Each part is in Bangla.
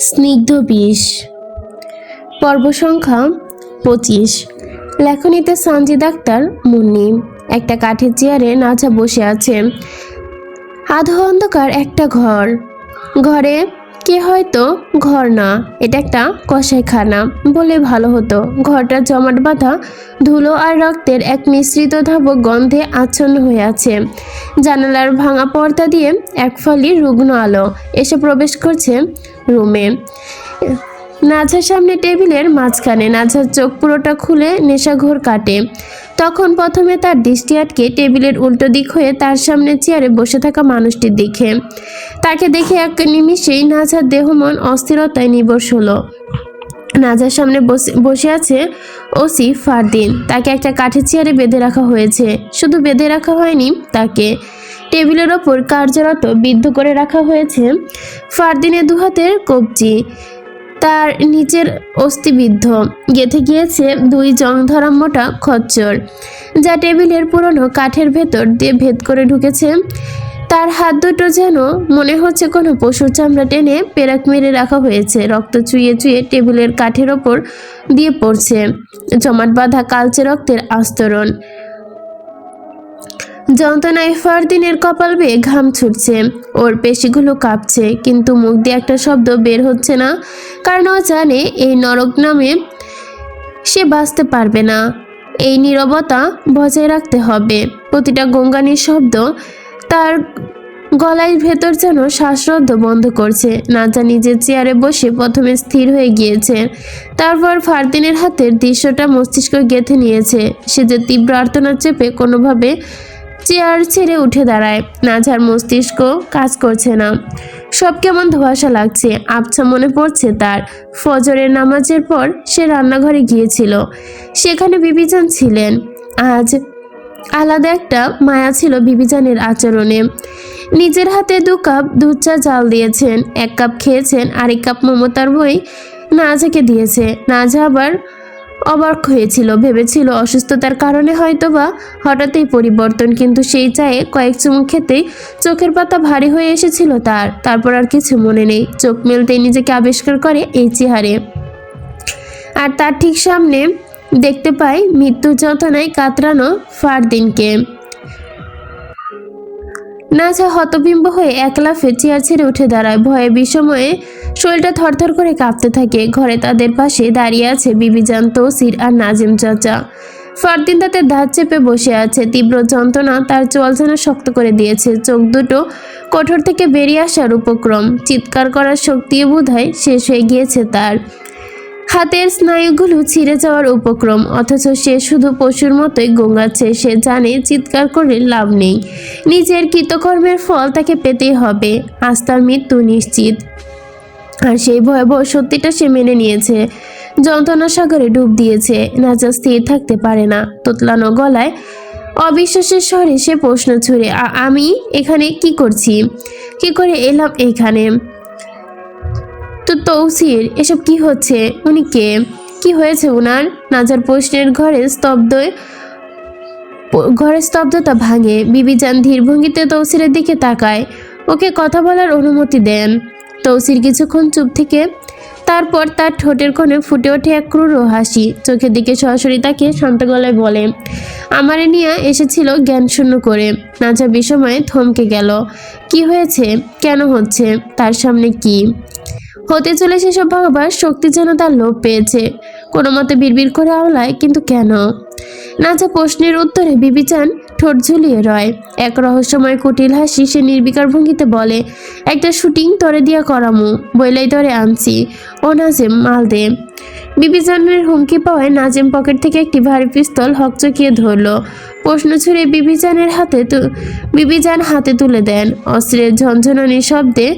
স্নিগ্ধ বিষ, পর্ব সংখ্যা 25। লেখনীতে সানজিদ আক্তার মুন্নি। একটা কাঠের চেয়ারে নাজা বসে আছে। আধো অন্ধকার একটা ঘর। ঘরে কে হয়তো ঘর না, এটা একটা কসাইখানা বলে ভালো হতো। ঘরটা জমাট বাঁধা ধুলো আর রক্তের এক মিশ্রিত ধাবক গন্ধে আচ্ছন্ন হয়ে আছে। জানালার ভাঙা পর্দা দিয়ে এক ফালি রুগ্ন আলো এসে প্রবেশ করছে রুমে। নাঝার সামনে টেবিলের মাঝখানে নাঝার চোখ পুরোটা খুলে নেশাঘোর কাটে। তখন প্রথমে তার দৃষ্টি আটকে টেবিলের উল্টো দিক হয়ে তার সামনে চেয়ারে বসে থাকা মানুষটির দিকে। তাকে দেখে এক নিমিষেই নাঝার দেহ মন অস্থিরতায় নিবশ হলো। নাঝার সামনে বসে আছে ওসি ফারদিন। তাকে একটা কাঠের চেয়ারে বেঁধে রাখা হয়েছে। শুধু বেঁধে রাখা হয়নি, তাকে টেবিলের ওপর কার্যরত বিদ্ধ করে রাখা হয়েছে। ফারদিনের দুহাতের কবজি তার নিচের অস্থিবিদ্ধ গেঁথে গিয়েছে দুই জং ধরা মোটা খচ্চর, যা টেবিলের পুরনো কাঠের ভেতর দিয়ে ভেদ করে ঢুকেছে। তার হাত দুটো যেন মনে হচ্ছে কোনো পশুর চামড়া টেনে পেরাক মেরে রাখা হয়েছে। রক্ত চুইয়ে চুইয়ে টেবিলের কাঠের ওপর দিয়ে পড়ছে জমাট বাঁধা কালচে রক্তের আস্তরণ। যন্ত্রণায় ফারদিনের কপাল বেয়ে ঘাম ছুটছে। ওর পেশিগুলো কাঁপছে, কিন্তু মুখ দিয়ে একটা শব্দ বের হচ্ছে না, কারণ ও জানে এই নরক নামে সে বাঁচতে পারবে না। এই নীরবতা বজায় রাখতে হবে। প্রতিটা গঙ্গানির শব্দ তার গলায় ভেতর যেন শ্বাসরোধ বন্ধ করছে। নাজা নিজের চেয়ারে বসে প্রথমে স্থির হয়ে গিয়েছে, তারপর ফারদিনের হাতের দৃশ্যটা মস্তিষ্ক গেঁথে নিয়েছে। সে যে তীব্র আর্তনাদ চেপে কোনোভাবে চেয়ার ছেড়ে উঠে দাঁড়ায়। নাজার মস্তিষ্ক কাজ করছে না, সব কেমন ধোঁয়াশা লাগছে। আবছা মনে পড়ছে তার ফজরের নামাজের পর সে রান্নাঘরে গিয়েছিল, সেখানে বিবিজান ছিলেন। আজ আলাদা একটা মায়া ছিল বিবিজানের আচরণে। নিজের হাতে 2 কাপ দুধ চা জাল দিয়েছেন, 1 কাপ খেয়েছেন, আরেক কাপ মমতার বই নাজাকে দিয়েছে। নাজা আবার অবাক হয়েছিল, ভেবেছিল অসুস্থতার কারণে হয়তোবা হঠাৎই পরিবর্তন, কিন্তু সেই চায়ে কয়েক চুমুক খেতেই চোখের পাতা ভারী হয়ে এসেছিল তার। তারপর আর কিছু মনে নেই। চোখ মেলতেই নিজেকে আবিষ্কার করে এই চেহারে, আর তার ঠিক সামনে দেখতে পাই মৃত্যু যন্ত্রণায় কাতরানো ফারদিনকে। নাজা হতবিম্ব হয়ে এক লাফে চেয়ার ছেড়ে উঠে দাঁড়ায়। ভয়ে বিষময়ে শরীরটা থরথর করে কাঁপতে থাকে। ঘরে তাদের পাশে দাঁড়িয়ে আছে বিবিজান, তৌসির আর নাজিম চাচা। ফারদিন তাতে দাঁত চেপে বসে আছে। তীব্র যন্ত্রণা তার চোয়াল যেন শক্ত করে দিয়েছে। চোখ দুটো কোঠর থেকে বেরিয়ে আসার উপক্রম। চিৎকার করার শক্তিও বোধহয় শেষ হয়ে গিয়েছে তার। হাতের স্নায়ুগুলো ছিঁড়ে যাওয়ার উপক্রম, অথচ সে শুধু পশুর মতোই গোঙাচ্ছে। সে জানে চিৎকার করে লাভ নেই, নিজের কৃতকর্মের ফল তাকে পেতেই হবে। আজ তার মৃত্যু নিশ্চিত, আর সেই ভয়াবহ সত্যিটা সে মেনে নিয়েছে। যন্ত্রণা সাগরে ডুব দিয়েছে। নাজা স্থির থাকতে পারে না। তোতলানো গলায় অবিশ্বাসের স্বরে সে প্রশ্ন ছুড়ে, আমি এখানে কি করছি? কি করে এলাম এখানে? তো তৌসির, এসব কি হচ্ছে? উনি কে? কি হয়েছে উনার? নাজার প্রশ্নের ঘরে স্তব্ধতা ভাঙে। বিবিজান ধীর ভঙ্গিতে তৌসিরের দিকে তাকায়। ওকে কথা বলার অনুমতি দেন। তৌসির কিছুক্ষণ চুপ থেকে তারপর তার ঠোঁটের কোণে ফুটে ওঠে এক ক্রূর হাসি। চোখের দিকে সরাসরি তাকে শান্ত গলায় বলে, আমারে নিয়ে এসেছিল জ্ঞান শূন্য করে। নাজা বিষময়ে থমকে গেল। কি হয়েছে? কেন হচ্ছে? তার সামনে কি হতে চলে সেসব ভাবার শক্তি যেন তার লোভ পেয়েছে। কোনো মতে বিড়বিড় করে আওলায়, কিন্তু কেন? নাজা প্রশ্নের উত্তরে বিবিচান ঠোঁট ঝুলিয়ে রয়। এক রহস্যময় কুটিল হাসি সে নির্বিকার ভঙ্গিতে বলে, একটা শুটিং তরে দিয়া করামু, বইলাই তরে আনছি। ও নাজেম, মাল দে। বিবিজানের হুমকি পাওয়ায় নাজিম পকেট থেকে একটি ভারী পিস্তল হকচকিয়ে ধরল। প্রশ্ন ছুড়ে বিবিজান হাতে তুলে দেন। অস্ত্রের ঝনঝনানি শব্দে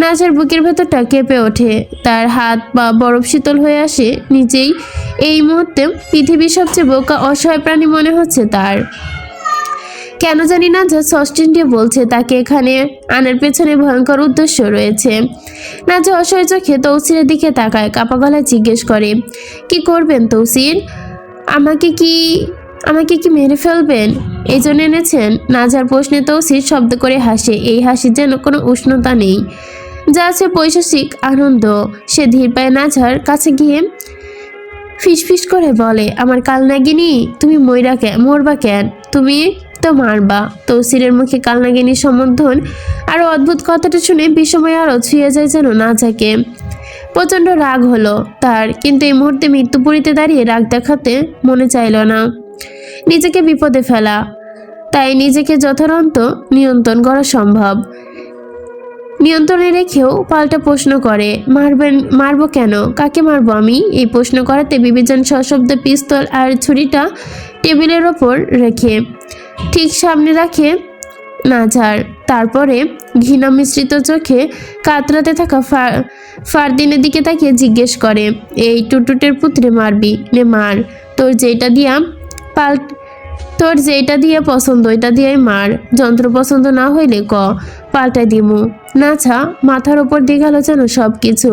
নাজার বুকের ভেতরটা কেঁপে ওঠে। তার হাত পা বরফ শীতল হয়ে আসে। নিজেই এই মুহূর্তে পৃথিবীর সবচেয়ে বোকা অসহায় প্রাণী মনে হচ্ছে তার। কেন জানি না যা সস্টিন্ডিয়ে বলছে তাকে এখানে আনার পেছনে ভয়ঙ্কর উদ্দেশ্য রয়েছে। নাজা অসহায় চোখে তৌসিরের দিকে তাকায়, কাপা গলায় জিজ্ঞেস করে, কি করবেন তৌসির? আমাকে কি মেরে ফেলবেন? এই জন্য এনেছেন? নাজার প্রশ্নে তৌসির শব্দ করে হাসে। এই হাসির যেন কোনো উষ্ণতা নেই। যা আছে পৈশাচিক আনন্দ। সে ধীর পায়ে নাঝার কাছে গিয়ে ফিসফিস করে বলে, আমার কালনাগিনী, তুমি মরবা কেন? তুমি তো মারবা। তৌসিরের মুখে কালনাগিনীর সম্বোধন আরো অদ্ভুত কথাটা শুনে বিষময় আরো ছুঁয়ে যায় যেন নাঝাকে। প্রচণ্ড রাগ হলো তার, কিন্তু এই মুহূর্তে মৃত্যুপুরীতে দাঁড়িয়ে রাগ দেখাতে মনে চাইল না। নিজেকে বিপদে ফেলা, তাই নিজেকে যথারন্ত নিয়ন্ত্রণ করা সম্ভব। নিয়ন্ত্রণে রেখেও পাল্টা প্রশ্ন করে, মারবো কেন? কাকে মারবো আমি? এই প্রশ্ন করাতে বিবিজান সশব্দে পিস্তল আর ছুরিটা টেবিলের ওপর রেখে ঠিক সামনে রাখে নাঝার। তারপরে ঘৃণা মিশ্রিত চোখে কাতরাতে থাকা ফারদিনের দিকে তাকিয়ে জিজ্ঞেস করে, এই টুটুটের পুত্রে মারবি? নে মার, তোর যেটা দিয়ে পছন্দ ওইটা দিয়েই মার। যন্ত্র পছন্দ না হইলে পাল্টাই দিমু। নাছা মাথার ওপর দিয়ে গেল যেন সব কিছু।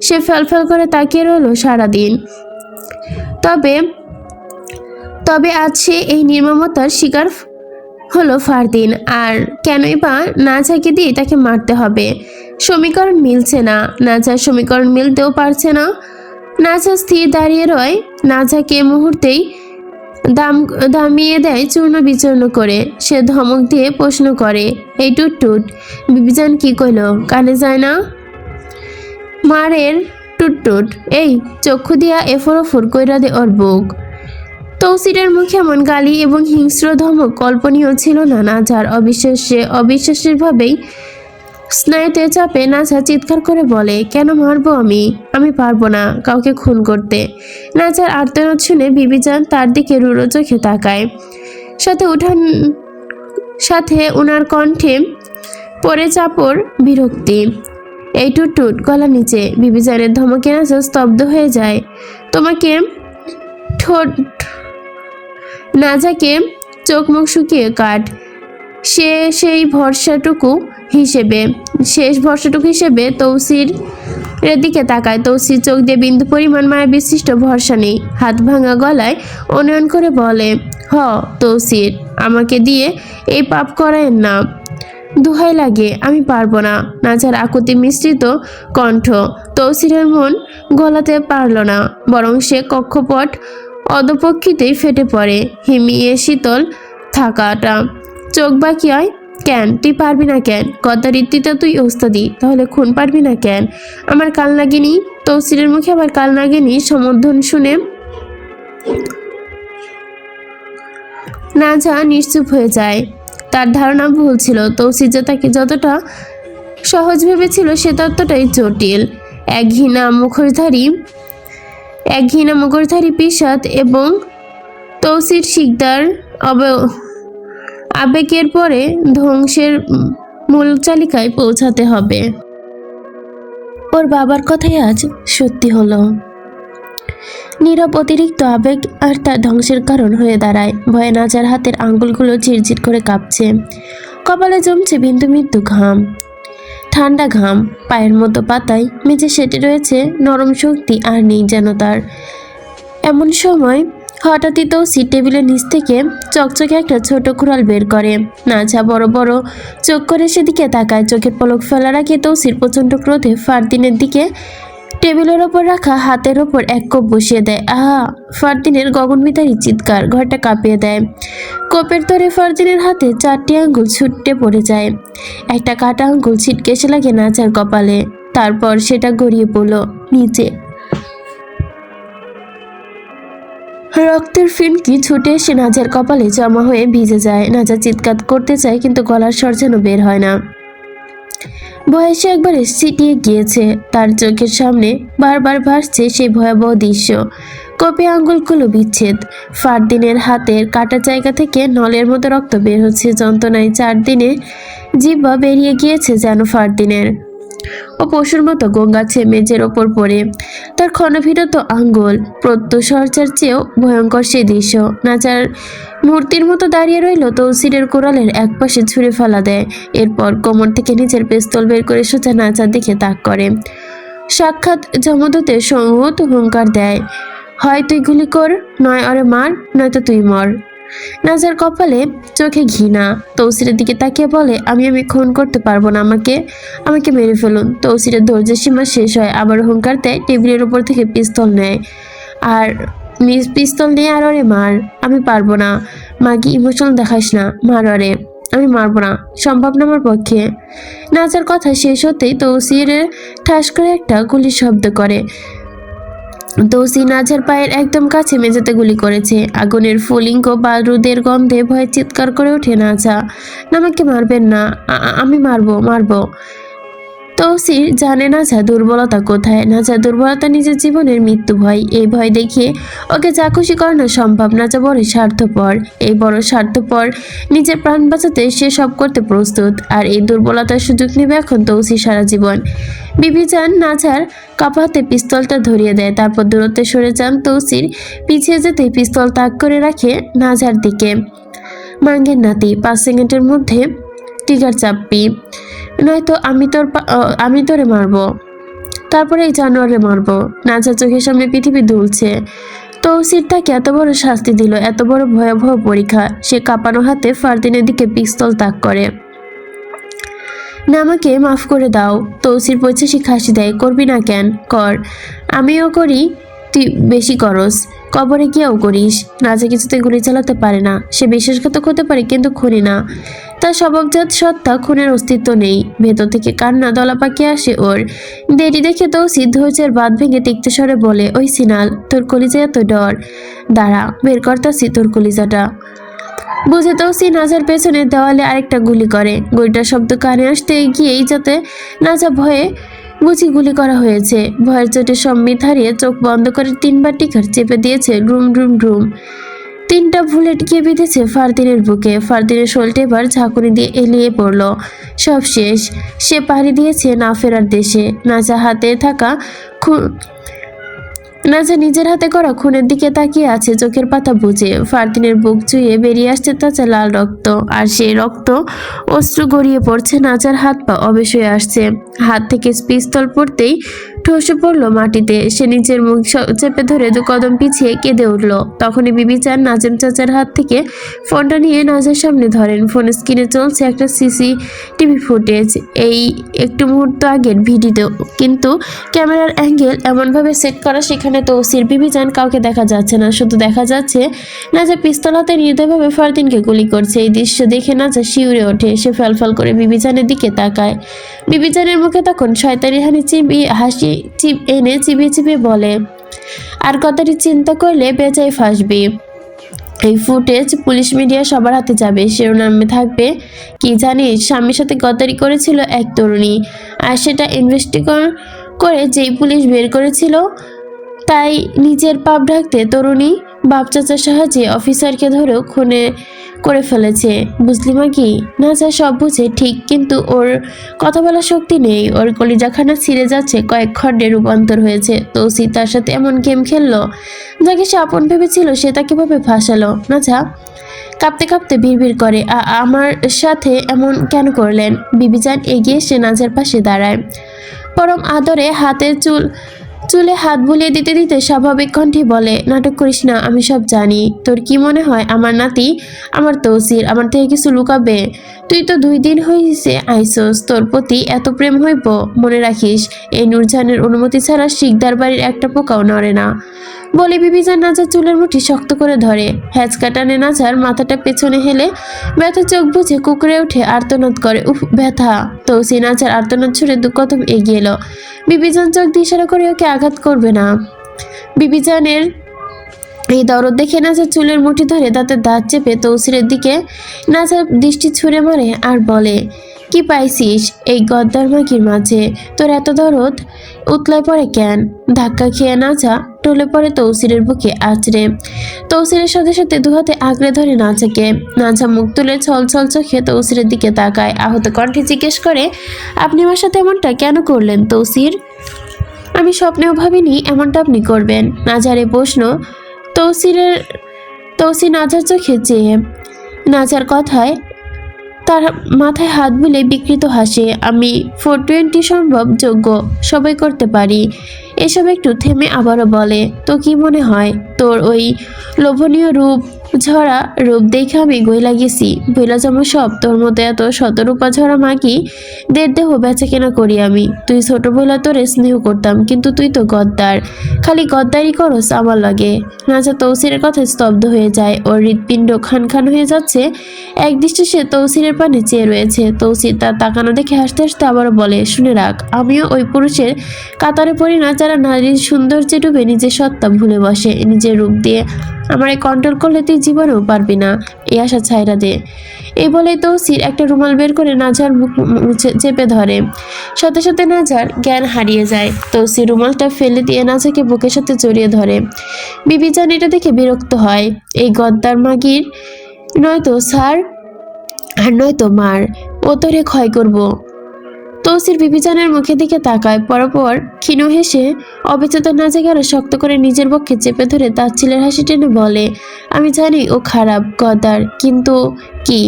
সে ফেলফেল করে তাকিয়ে রইল সারাদিন। তবে আজ সে এই নির্মমতার শিকার হলো ফারদিন। আর কেনই বা নাছাকে দিয়ে তাকে মারতে হবে? সমীকরণ মিলছে না। নাছার সমীকরণ মিলতেও পারছে না। নাছা স্থির দাঁড়িয়ে রয়। নাছাকে মুহূর্তেই দামিয়ে দেয় চূর্ণ বিচূর্ণ করে। সে ধমক দিয়ে প্রশ্ন করে, এই টুটটুট, বিবিজান কি কইল? কানে যায় না? মারের টুটটুট, এই চক্ষু দিয়া এফর ওফর কইরা দে ওর বুক। তৌসিরের মুখে এমন গালি এবং হিংস্র ধমক কল্পনীয় ছিল না নাঝার। অবিশ্বাসের ভাবেই স্নায়ুতে চাপে নাঝা চিৎকার করে বলে, কেন মারবো আমি? আমি পারবো না কাউকে খুন করতে। নাঝার আর্তনাদ শুনে বিবিজান তার দিকে রুড়ো চোখে তাকায়। সাথে ওনার কণ্ঠে পড়ে চাপড় বিরক্তি। এই টুটটুট, গলা নিচে। বিবিজানের ধমকে নাঝা স্তব্ধ হয়ে যায়। তোমাকে ঠোঁট নাঝাকে চোখ মুখ শুকিয়ে কাট। শেষ ভরসাটুকু হিসেবে তৌসিরের দিকে তাকায়। তৌসির চোখ দিয়ে বিন্দু পরিমাণ মায়া বিশিষ্ট ভরসা নেই। হাত ভাঙা গলায় অনুনয় করে বলে, তৌসির, আমাকে দিয়ে এই পাপ করায়েন না, দোহাই লাগে, আমি পারবো না। নাঝার আকুতি মিশ্রিত কণ্ঠ তৌসিরের মন গলাতে পারল না, বরং সে কক্ষপট অধপক্ষিতেই ফেটে পড়ে। হিমিয়ে শীতল থাকাটা চোখ বাকি হয়। কেন তুই পারবি না কেন? গদ্দারিত্বিতে তুই ওস্তাদি, তাহলে খুন পারবি না কেন? আমার কালনাগিনী। তৌসিরের মুখে আবার কালনাগিনী সম্বোধন শুনে নাঝা নিশ্চুপ হয়ে যায়। তার ধারণা ভুল ছিল। তৌসির যে তাকে যতটা সহজ ভেবেছিল সে ততটাই জটিল। এক ঘৃণা মুখোশধারী পিশাচ এবং তৌসির শিকদার আবেগের পরে ধ্বংসের মূল চালিকায় পৌঁছাতে হবে। ওর বাবার কথাই আজ সত্যি হলো। নীরব অতিরিক্ত আবেগ আর তার ধ্বংসের কারণ হয়ে দাঁড়ায়। ভয়ে নাজার হাতের আঙ্গুলগুলো ঝিরঝির করে কাঁপছে। কপালে জমছে বিন্দু মৃত্যু ঘাম, ঠান্ডা ঘাম। পায়ের মতো পাতায় মেঝে সেটে রয়েছে নরম শক্তি আর নেই যেন তার। এমন সময় হঠাৎই তৌসির টেবিলের নিচ থেকে চকচকে একটা ছোট কুড়াল বের করে। নাঝা বড় বড় চোখ করে সেদিকে তাকায়। চোখের পলক ফেলার আগে তৌসির প্রচণ্ড ক্রোধে ফারদিনের দিকে টেবিলের ওপর রাখা হাতের ওপর এক কোপ বসিয়ে দেয়। আহা! ফারদিনের গগনবিদারী চিৎকার ঘরটা কাঁপিয়ে দেয়। কোপের তরে ফারদিনের হাতে 4টি আঙ্গুল ছুটে পড়ে যায়। একটা কাটা আঙ্গুল ছিটকে এসে লাগে নাঝার কপালে, তারপর সেটা গড়িয়ে পড়ল নিচে। রক্তের ফিনকি ছুটে এসে নাঝার কপালে জমা হয়ে ভিজে যায়। নাঝা চিৎকার করতে চায়, কিন্তু গলার স্বর যেন বের হয় না। বয়সে একবারে ছিটিয়ে গিয়েছে। তার চোখের সামনে বারবার ভাসছে সেই ভয়াবহ দৃশ্য। কোপে আঙ্গুলগুলো বিচ্ছেদ। ফারদিনের হাতের কাটা জায়গা থেকে নলের মতো রক্ত বের হচ্ছে। যন্ত্রণায় 4 দিনে জিহ্বা বেরিয়ে গিয়েছে যেন ফারদিনের। ও পশুর মতো গঙ্গাচ্ছে মেঝের ওপর পড়ে। তার ক্ষণভিরত আঙ্গুল প্রত্যুষর্চার চেয়েও ভয়ঙ্কর সেই দৃশ্য। নাচার মূর্তির মতো দাঁড়িয়ে রইল। তৌসিরের কোরালের এক পাশে ছুঁড়ে ফেলা দেয়। এরপর কোমর থেকে নিজের পিস্তল বের করে সোজা নাচার দিকে তাক করে। সাক্ষাৎ যমদূতের সংহত হুঙ্কার দেয়, হয় তুই গুলি কর, নয় ওরে মার, নয়তো তুই মর। নাজার কপালে চোখে ঘৃণা। তৌসিরের দিকে তাকিয়ে বলে, আমি খুন করতে পারবো না, আমাকে মেরে ফেলুন। তৌসিরের ধৈর্যের সীমা শেষ হয়, আবার হুঙ্কার দেয়, টেবিলের উপর থেকে পিস্তল নেয় আর পিস্তল নিয়ে আর ওরে মার। আমি পারবো না। মাগি ইমোশনাল দেখাস না, মার ওরে। আমি মারবো না, সম্ভব না আমার পক্ষে। নাজার কথা শেষ হতেই তৌসিরের ঠাস করে একটা গুলির শব্দ করে। তৌসি নাজার পায়ের একদম কাছে মেঝেতে গুলি করেছে। আগুনের ফুলিঙ্গ বারুদের গন্ধে ভয়ে চিৎকার করে ওঠে নাজা, আমাকে মারবেন না, আমি মারবো। তৌসির জানে নাজা দুর্বলতা কোথায়। নাজা দুর্বলতা নিজের জীবনের মৃত্যু ভয়। এই ভয় দেখিয়ে ওকে যা খুশি করানো সম্ভব। নাজা বড় স্বার্থপর, এই বড় স্বার্থপর নিজের প্রাণ বাঁচাতে সে সব করতে প্রস্তুত। আর এই দুর্বলতার সুযোগ নেবে এখন তৌসি সারা জীবন। বিবিজান নাজার কাপাতে পিস্তলটা ধরিয়ে দেয়, তারপর দূরত্বে সরে যান। তৌসির পিছিয়ে যেতেই পিস্তল তাক করে রাখে নাজার দিকে। মাঙ্গের নাতি, 5 সেকেন্ডের মধ্যে ট্রিগার চাপবি, নয়তো আমি তোরে মারবো, তারপরে এই জানোয়ারে মারবো। নাজার চোখের সামনে পৃথিবী দুলছে। তৌসির তাকে এত বড় শাস্তি দিল, এত বড় ভয়াবহ পরীক্ষা। সে কাঁপানো হাতে ফারদিনের দিকে পিস্তল তাক করে। না, আমাকে মাফ করে দাও। তৌসির পৈশাসিক হাসি দেয়, করবি না কেন, কর। আমিও করি, তুই বেশি করস, কবরে গিয়েও করিস। নাজা কিছুতে গুলি চালাতে পারে না, সে বিশ্বাসঘাতক হতে পারে কিন্তু খুনি না। তার স্বভাবজাত সত্তা, খুনের অস্তিত্ব নেই। ভেতর থেকে কান্না দলা পাকিয়ে আসে ওর। দেরি দেখে তৌসির ধৈর্যের বাঁধ ভেঙে তিক্ত স্বরে বলে, ওই সিনাল, তোর কলিজায় এত ডর, দাঁড়া বের করতাছি তোর কলিজাটা। বুঝে তৌসি নাজার পেছনে দেওয়ালে আরেকটা গুলি করে। গুলিটার শব্দ কানে আসতে গিয়েই যাতে নাজা ভয়ে বুঝি গুলি করা হয়েছে। ভয়ের চোটে সম্মিত হারিয়ে চোখ বন্ধ করে 3বার টিকার চেপে দিয়েছে ড্রুম ড্রুম ড্রুম। 3টা বুলেট গিয়ে বিঁধেছে ফারদিনের বুকে। ফারদিনের শোলটা এবার ঝাঁকুনি দিয়ে এলিয়ে পড়ল। সব শেষ, সে পাড়ি দিয়েছে না ফেরার দেশে। নাজা নিজের হাতে করা খুনের দিকে তাকিয়ে আছে, চোখের পাতা বুঝে। ফারদিনের বুক চুইয়ে বেরিয়ে আসছে তাজা লাল রক্ত, আর সেই রক্ত অশ্রু গড়িয়ে পড়ছে। নাজার হাত পা অবেশ হয়ে আসছে। হাত থেকে পিস্তল পড়তেই ঠসে পড়লো মাটিতে। সে নিজের মুখ চেপে ধরে 2 কদম পিছিয়ে কেঁদে উঠল। তখনই বিবিচান নাজেম চাচার হাত থেকে ফোনটা নিয়ে নাজার সামনে ধরেন। ফোনের স্ক্রিনে চলছে একটা সিসিটিভি ফুটেজ, এই একটু মুহূর্ত আগের ভিডিও, কিন্তু ক্যামেরার অ্যাঙ্গেল এমনভাবে সেট করা সেখানে তৌসির বিবিজান কাউকে দেখা যাচ্ছে না, শুধু দেখা যাচ্ছে নাজা পিস্তল হাতে নির্দয়ভাবে ফারদিনকে গুলি করছে। এই দৃশ্য দেখে নাজা শিউরে ওঠে। সে ফ্যালফ্যাল করে বিবিজানের দিকে তাকায়। বিবিজানের মুখে তখন শয়তানি হাসি চিবিয়ে চিবিয়ে বলে, আর কতটি চিন্তা করলে বেচাই ফাঁসবি। এই ফুটেজ পুলিশ মিডিয়া সবার হাতে যাবে, শিরোনামে থাকবে, কি জানিস, স্বামীর সাথে গদ্দারি করেছিল এক তরুণী, আর সেটা ইনভেস্টিগেশন করে যেই পুলিশ বের করেছিল, তাই নিজের পাপ ঢাকতে তরুণী বাপ চাচার সাহায্যে অফিসারকে ধরেও খুনে করে ফেলেছে। বুঝলি মাগি? নাজা সব বুঝে ঠিক, কিন্তু ওর কথা বলার শক্তি নেই। ওর কলিজাখানা ছিঁড়ে যাচ্ছে, কয়েক খণ্ডে রূপান্তর হয়েছে। তৌসি তার সাথে এমন গেম খেললো, যাকে সে আপন ভেবেছিল সে তাকে ভাবে ফাঁসালো। নাজা কাঁপতে কাঁপতে বিড়বিড় করে, আমার সাথে এমন কেন করলেন? বিবিজান এগিয়ে এসে নাজার পাশে দাঁড়ায়। পরম আদরে হাতের চুলে হাত বুলিয়ে দিতে দিতে স্বাভাবিক কণ্ঠে বলে, নাটক করিস না, আমি সব জানি। তোর কি মনে হয় আমার নাতি, আমার তৌসির, আমার থেকে কিছু লুকাবে? তুই তো 2 দিন হয়েছে আইসোস, তোর প্রতি এত প্রেম হইব? মনে রাখিস, এই নূরজাহানের অনুমতি ছাড়া শিকদার বাড়ির একটা পোকাও নড়ে না। বলে বিবিজান নাজার চুলের মুঠি শক্ত করে ধরে। হ্যাচকা টানে নাজার মাথাটা পেছনে হেলে ব্যথা চোখ বুঝে কুকড়ে উঠে আর্তনাদ করে, উফ ব্যথা। তৌসি নাজার আর্তনাদ ছুড়ে 2 কদম এগিয়ে এলো। বিবিজান চোখ দিয়ে ইশারা করে ওকে আঘাত করবে না। বিবিজানের এই দরদ দেখে নাজার চুলের মুঠি ধরে দাঁতে দাঁত চেপে তৌসিরের দিকে নাজার দৃষ্টি ছুঁড়ে মারে আর বলে, কি পাইছিস এই গদ্দার মাগির মাঝে? তোর এত দরদ উতলায় পড়ে কেন? ধাক্কা খেয়ে নাজা টলে পড়ে তৌসিরের বুকে আছড়ে। তৌসিরের সাথে সাথে 2 হাতে আঁকড়ে ধরে নাজাকে। নাজা মুখ তুলে ছলছল চোখে তৌসিরের দিকে তাকায়। আহত কণ্ঠে জিজ্ঞেস করে, আপনি আমার সাথে এমনটা কেন করলেন তৌসির? আমি স্বপ্নেও ভাবিনি এমনটা আপনি করবেন। নাজারে প্রশ্ন। তৌসি নাজার চোখে চেয়ে। নাজার কথায় তার মাথায় হাত বুলে বিকৃত হাসে। আমি 420 সম্ভব যোগ্য, সবাই করতে পারি। এসব একটু থেমে আবারও বলে, তো কি মনে হয় তোর ওই লোভনীয় রূপ, ঝরা রূপ দেখে আমি গইলা গেছি, বইলা যাবো সব। তোর মতো এত শতরূপা ঝরা মাগি দের দেহ বেচা কেনা করি আমি। তুই ছোট বইলা তোরে স্নেহ করতাম, কিন্তু তুই তো গদ্দার, খালি গদ্দারি করস আমার লাগে। নাজা তৌসিরের কথায় স্তব্ধ হয়ে যায়, ওর হৃৎপিণ্ড খান খান হয়ে যাচ্ছে। একদৃষ্টে সে তৌসিরের পানে চেয়ে রয়েছে। তৌসির তার তাকানো দেখে হাসতে হাসতে আবারও বলে, শুনে রাখ, আমিও ওই পুরুষের কাতারে পড়ি না যারা নারীর সৌন্দর্যে ডুবে নিজের সত্তা ভুলে বসে। নিজের রূপ দিয়ে আমারে কন্ট্রোল করলে তুই জীবনেও পারবি না, এই আশা ছাইরা দে। এই বলেই তৌসির একটা রুমাল বের করে নাজার মুখ চেপে ধরে। সাথে সাথে নাজার জ্ঞান হারিয়ে যায়। তৌসির রুমালটা ফেলে দিয়ে নাজাকে বুকের সাথে জড়িয়ে ধরে। বিবি জান এটা দেখে বিরক্ত হয়। এই গদ্দার মাগির নয়তো স্যার আর নয়তো মার, ও তোরে ক্ষয় করবো। তৌসির বিবিজানের মুখের দিকে তাকায়, পরপর ক্ষীণ হেসে অবিচেতন নাজাকে আরো শক্ত করে নিজের পক্ষে চেপে ধরে তার ছেলের হাসি টেনে বলে, আমি জানি ও খারাপ গদ্দার, কিন্তু কি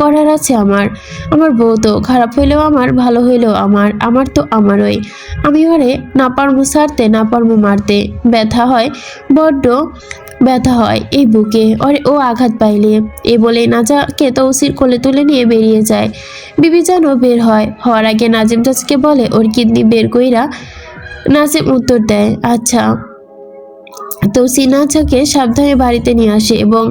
করার আছে আমার? আমার বউ তো, খারাপ হইলেও আমার, ভালো হইলেও আমার, আমার তো আমারই। আমি ওরে না পারমু ছাড়তে, না পারমু মারতে। ব্যথা হয়, বড্ড ব্যথা হয় এই বুকে ওরে ও আঘাত পাইলে। এ বলে নাজাকে তৌসির কোলে তুলে নিয়ে বেরিয়ে যায়। বিবি জানও বের হওয়ার আগে নাজিম চাচাকে বলে ওর কিডনি বের কইরা। নাজিম উত্তর দেয়, আচ্ছা। তৌসির নাজাকে সাবধানে বাড়িতে নিয়ে আসে এবং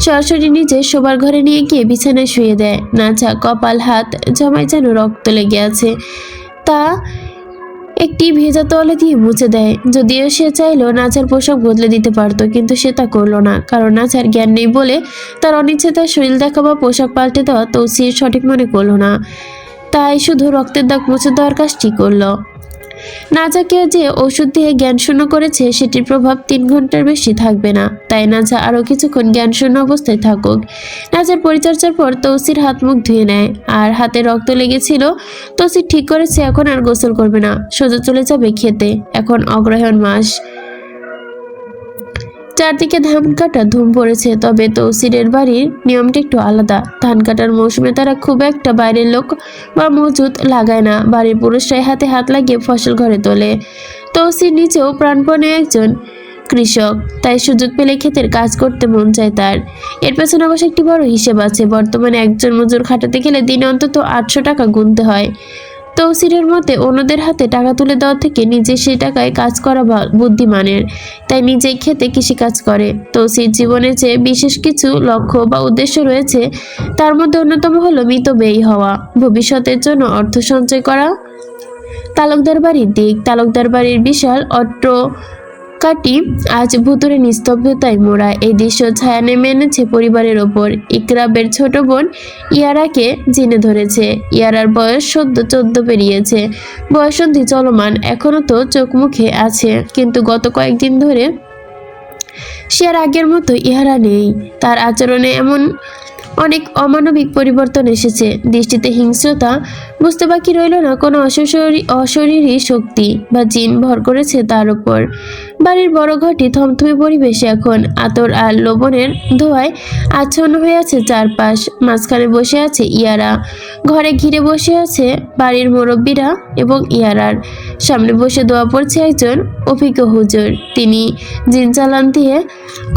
সরাসরি নিজে শোবার ঘরে নিয়ে গিয়ে বিছানায় শুয়ে দেয়। নাজা কপাল হাত জমায় যেন রক্ত লেগে আছে, তা একটি ভেজা তোয়ালে দিয়ে মুছে দেয়। যদিও সে চাইলেও নাচার পোশাক বদলে দিতে পারত, কিন্তু সে তা করলো না, কারণ নাচার জ্ঞান নেই বলে তার অনিচ্ছে তার শরীর দেখা বা পোশাক পাল্টে দেওয়া তৌসির সঠিক মনে করলো না। তাই শুধু রক্তের দাগ মুছে দেওয়ার কাজটি করলো। নাজাকে যে ওষুধ দিয়ে জ্ঞান শূন্য করেছে সেটির প্রভাব 3 ঘন্টার বেশি থাকবে না, তাই নাজা আরো কিছুক্ষণ জ্ঞান শূন্য অবস্থায় থাকুক। নাজার পরিচর্যার পর তৌসির হাত মুখ ধুয়ে নেয়, আর হাতে রক্ত লেগেছিল। তৌসির ঠিক করেছে এখন আর গোসল করবে না, সোজা চলে যাবে খেতে। এখন অগ্রহায়ণ মাস, চারদিকে ধান কাটা ধুম পড়েছে। তবে তৌসিরের বাড়ির নিয়মটা একটু আলাদা। ধান কাটার মৌসুমে তারা খুব একটা বাইরের লোক বা মজুদ লাগায় না, বাড়ির পুরুষরাই হাতে হাত লাগিয়ে ফসল ঘরে তোলে। তৌসির নিজেও প্রাণপণে একজন কৃষক, তাই সুযোগ পেলে ক্ষেতের কাজ করতে মন চায় তার। এর পেছনে অবশ্য একটি বড় হিসেব আছে। বর্তমানে একজন মজুর খাটাতে গেলে দিনে অন্তত 800 টাকা গুনতে হয়। তৌসিরের মতে অন্যদের হাতে টাকা তুলে দেওয়া থেকে নিজে সেই টাকায় কাজ করা বুদ্ধিমানের, তাই নিজেই খেতে কৃষিকাজ করে। তৌসির জীবনে যে বিশেষ কিছু লক্ষ্য বা উদ্দেশ্য রয়েছে, তার মধ্যে অন্যতম হলো মিতব্যয়ী হওয়া, ভবিষ্যতের জন্য অর্থ সঞ্চয় করা। তালুকদার বাড়ির দিক, তালুকদার বাড়ির বিশাল কাটি আজ ভুতুরে নিস্তব্ধতায় মোড়া। এই দৃশ্য ছায়া নেমে এনেছে পরিবারের ওপর। ইকরাবের ছোট বোন ইয়ারাকে জেনে ধরেছে। ইয়ারার বয়স সদ্য 14 পেরিয়েছে, বয়সন্ধি চলমান, এখনো তো চোখ মুখে আছে, কিন্তু গত কয়েকদিন ধরে সে আর আগের মতো ইহারা নেই। তার আচরণে এমন অনেক অমানবিক পরিবর্তন এসেছে। দৃষ্টিতে হিংস্রতা, বুঝতে বাকি রইল না কোনো অশরীরী শক্তি বা জিন ভর করেছে তার উপর। বাড়ির বড় ঘরটি থমথমে পরিবেশে এখন আতর আর লবণের ধোঁয়ায় আচ্ছন্ন হয়ে আছে চারপাশ। মাঝখানে বসে আছে ইয়ারা, ঘরে ঘিরে বসে আছে বাড়ির মুরব্বীরা এবং ইয়ারার সামনে বসে দোয়া পড়ছে একজন অভিজ্ঞ হুজুর। তিনি জিন চালান দিয়ে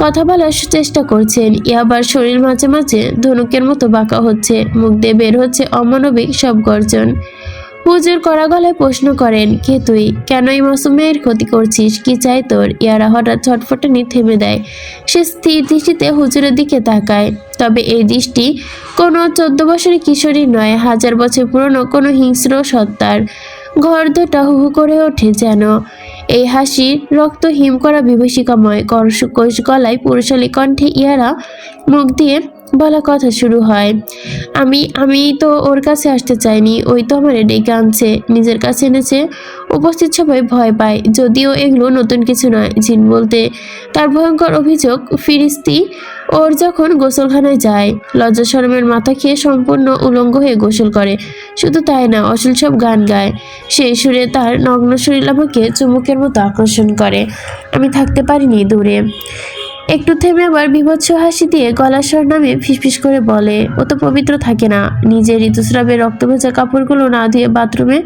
কথা বলার চেষ্টা করছেন। ইয়াবার শরীর মাঝে মাঝে ধনুকের মতো বাঁকা হচ্ছে, মুখ দিয়ে বের হচ্ছে অমানবিক সব গর্জন। হুজুর কড়া গলায় প্রশ্ন করেন, কে তুই? কেন এই মাসুম মেয়ের ক্ষতি করছিস? কি চাই তোর? ইয়ারা হঠাৎ ছটফটানি থেমে দেয়। সে স্থির দৃষ্টিতে হুজুরের দিকে তাকায়, তবে এই দৃষ্টি কোনো 14 বছরের কিশোরী নয়, 1000 বছর পুরনো কোনো হিংস্র সত্তার। ঘর দুটা হু হু করে ওঠে যেন। এই হাসি রক্ত হিম করা বিভীষিকাময়। কর্কশ গলায় পুরুষালী কণ্ঠে ইয়ারা মুখ দিয়ে বলা কথা শুরু হয়, আমি তো ওর কাছে আসতে চাইনি, ওই তো আমারে ডেকে আনছে, নিজের কাছে এনেছে। উপস্থিত সবাই ভয় পায়, যদিও এগুলো নতুন কিছু নয়। জিন বলতে তার ভয়ঙ্কর অভিযোগ ফিরিস্তি ওর যখন গোসলখানায় যায়, লজ্জা শরমের মাথা খেয়ে সম্পূর্ণ উলঙ্গ হয়ে গোসল করে। শুধু তাই না, অশ্লীল সব গান গায়। সেই সুরে তার নগ্ন শরীর আমাকে চুমুকের মতো আকর্ষণ করে। আমি থাকতে পারিনি দূরে। একটু থেমে আবার বীভৎস হাসি দিয়ে গলার স্বর নামে ফিসফিস করে বলে, ও তো পবিত্র থাকে না, নিজের ঋতুস্রাবে রক্ত ভেজা কাপড়গুলো না ধুয়ে বাথরুমে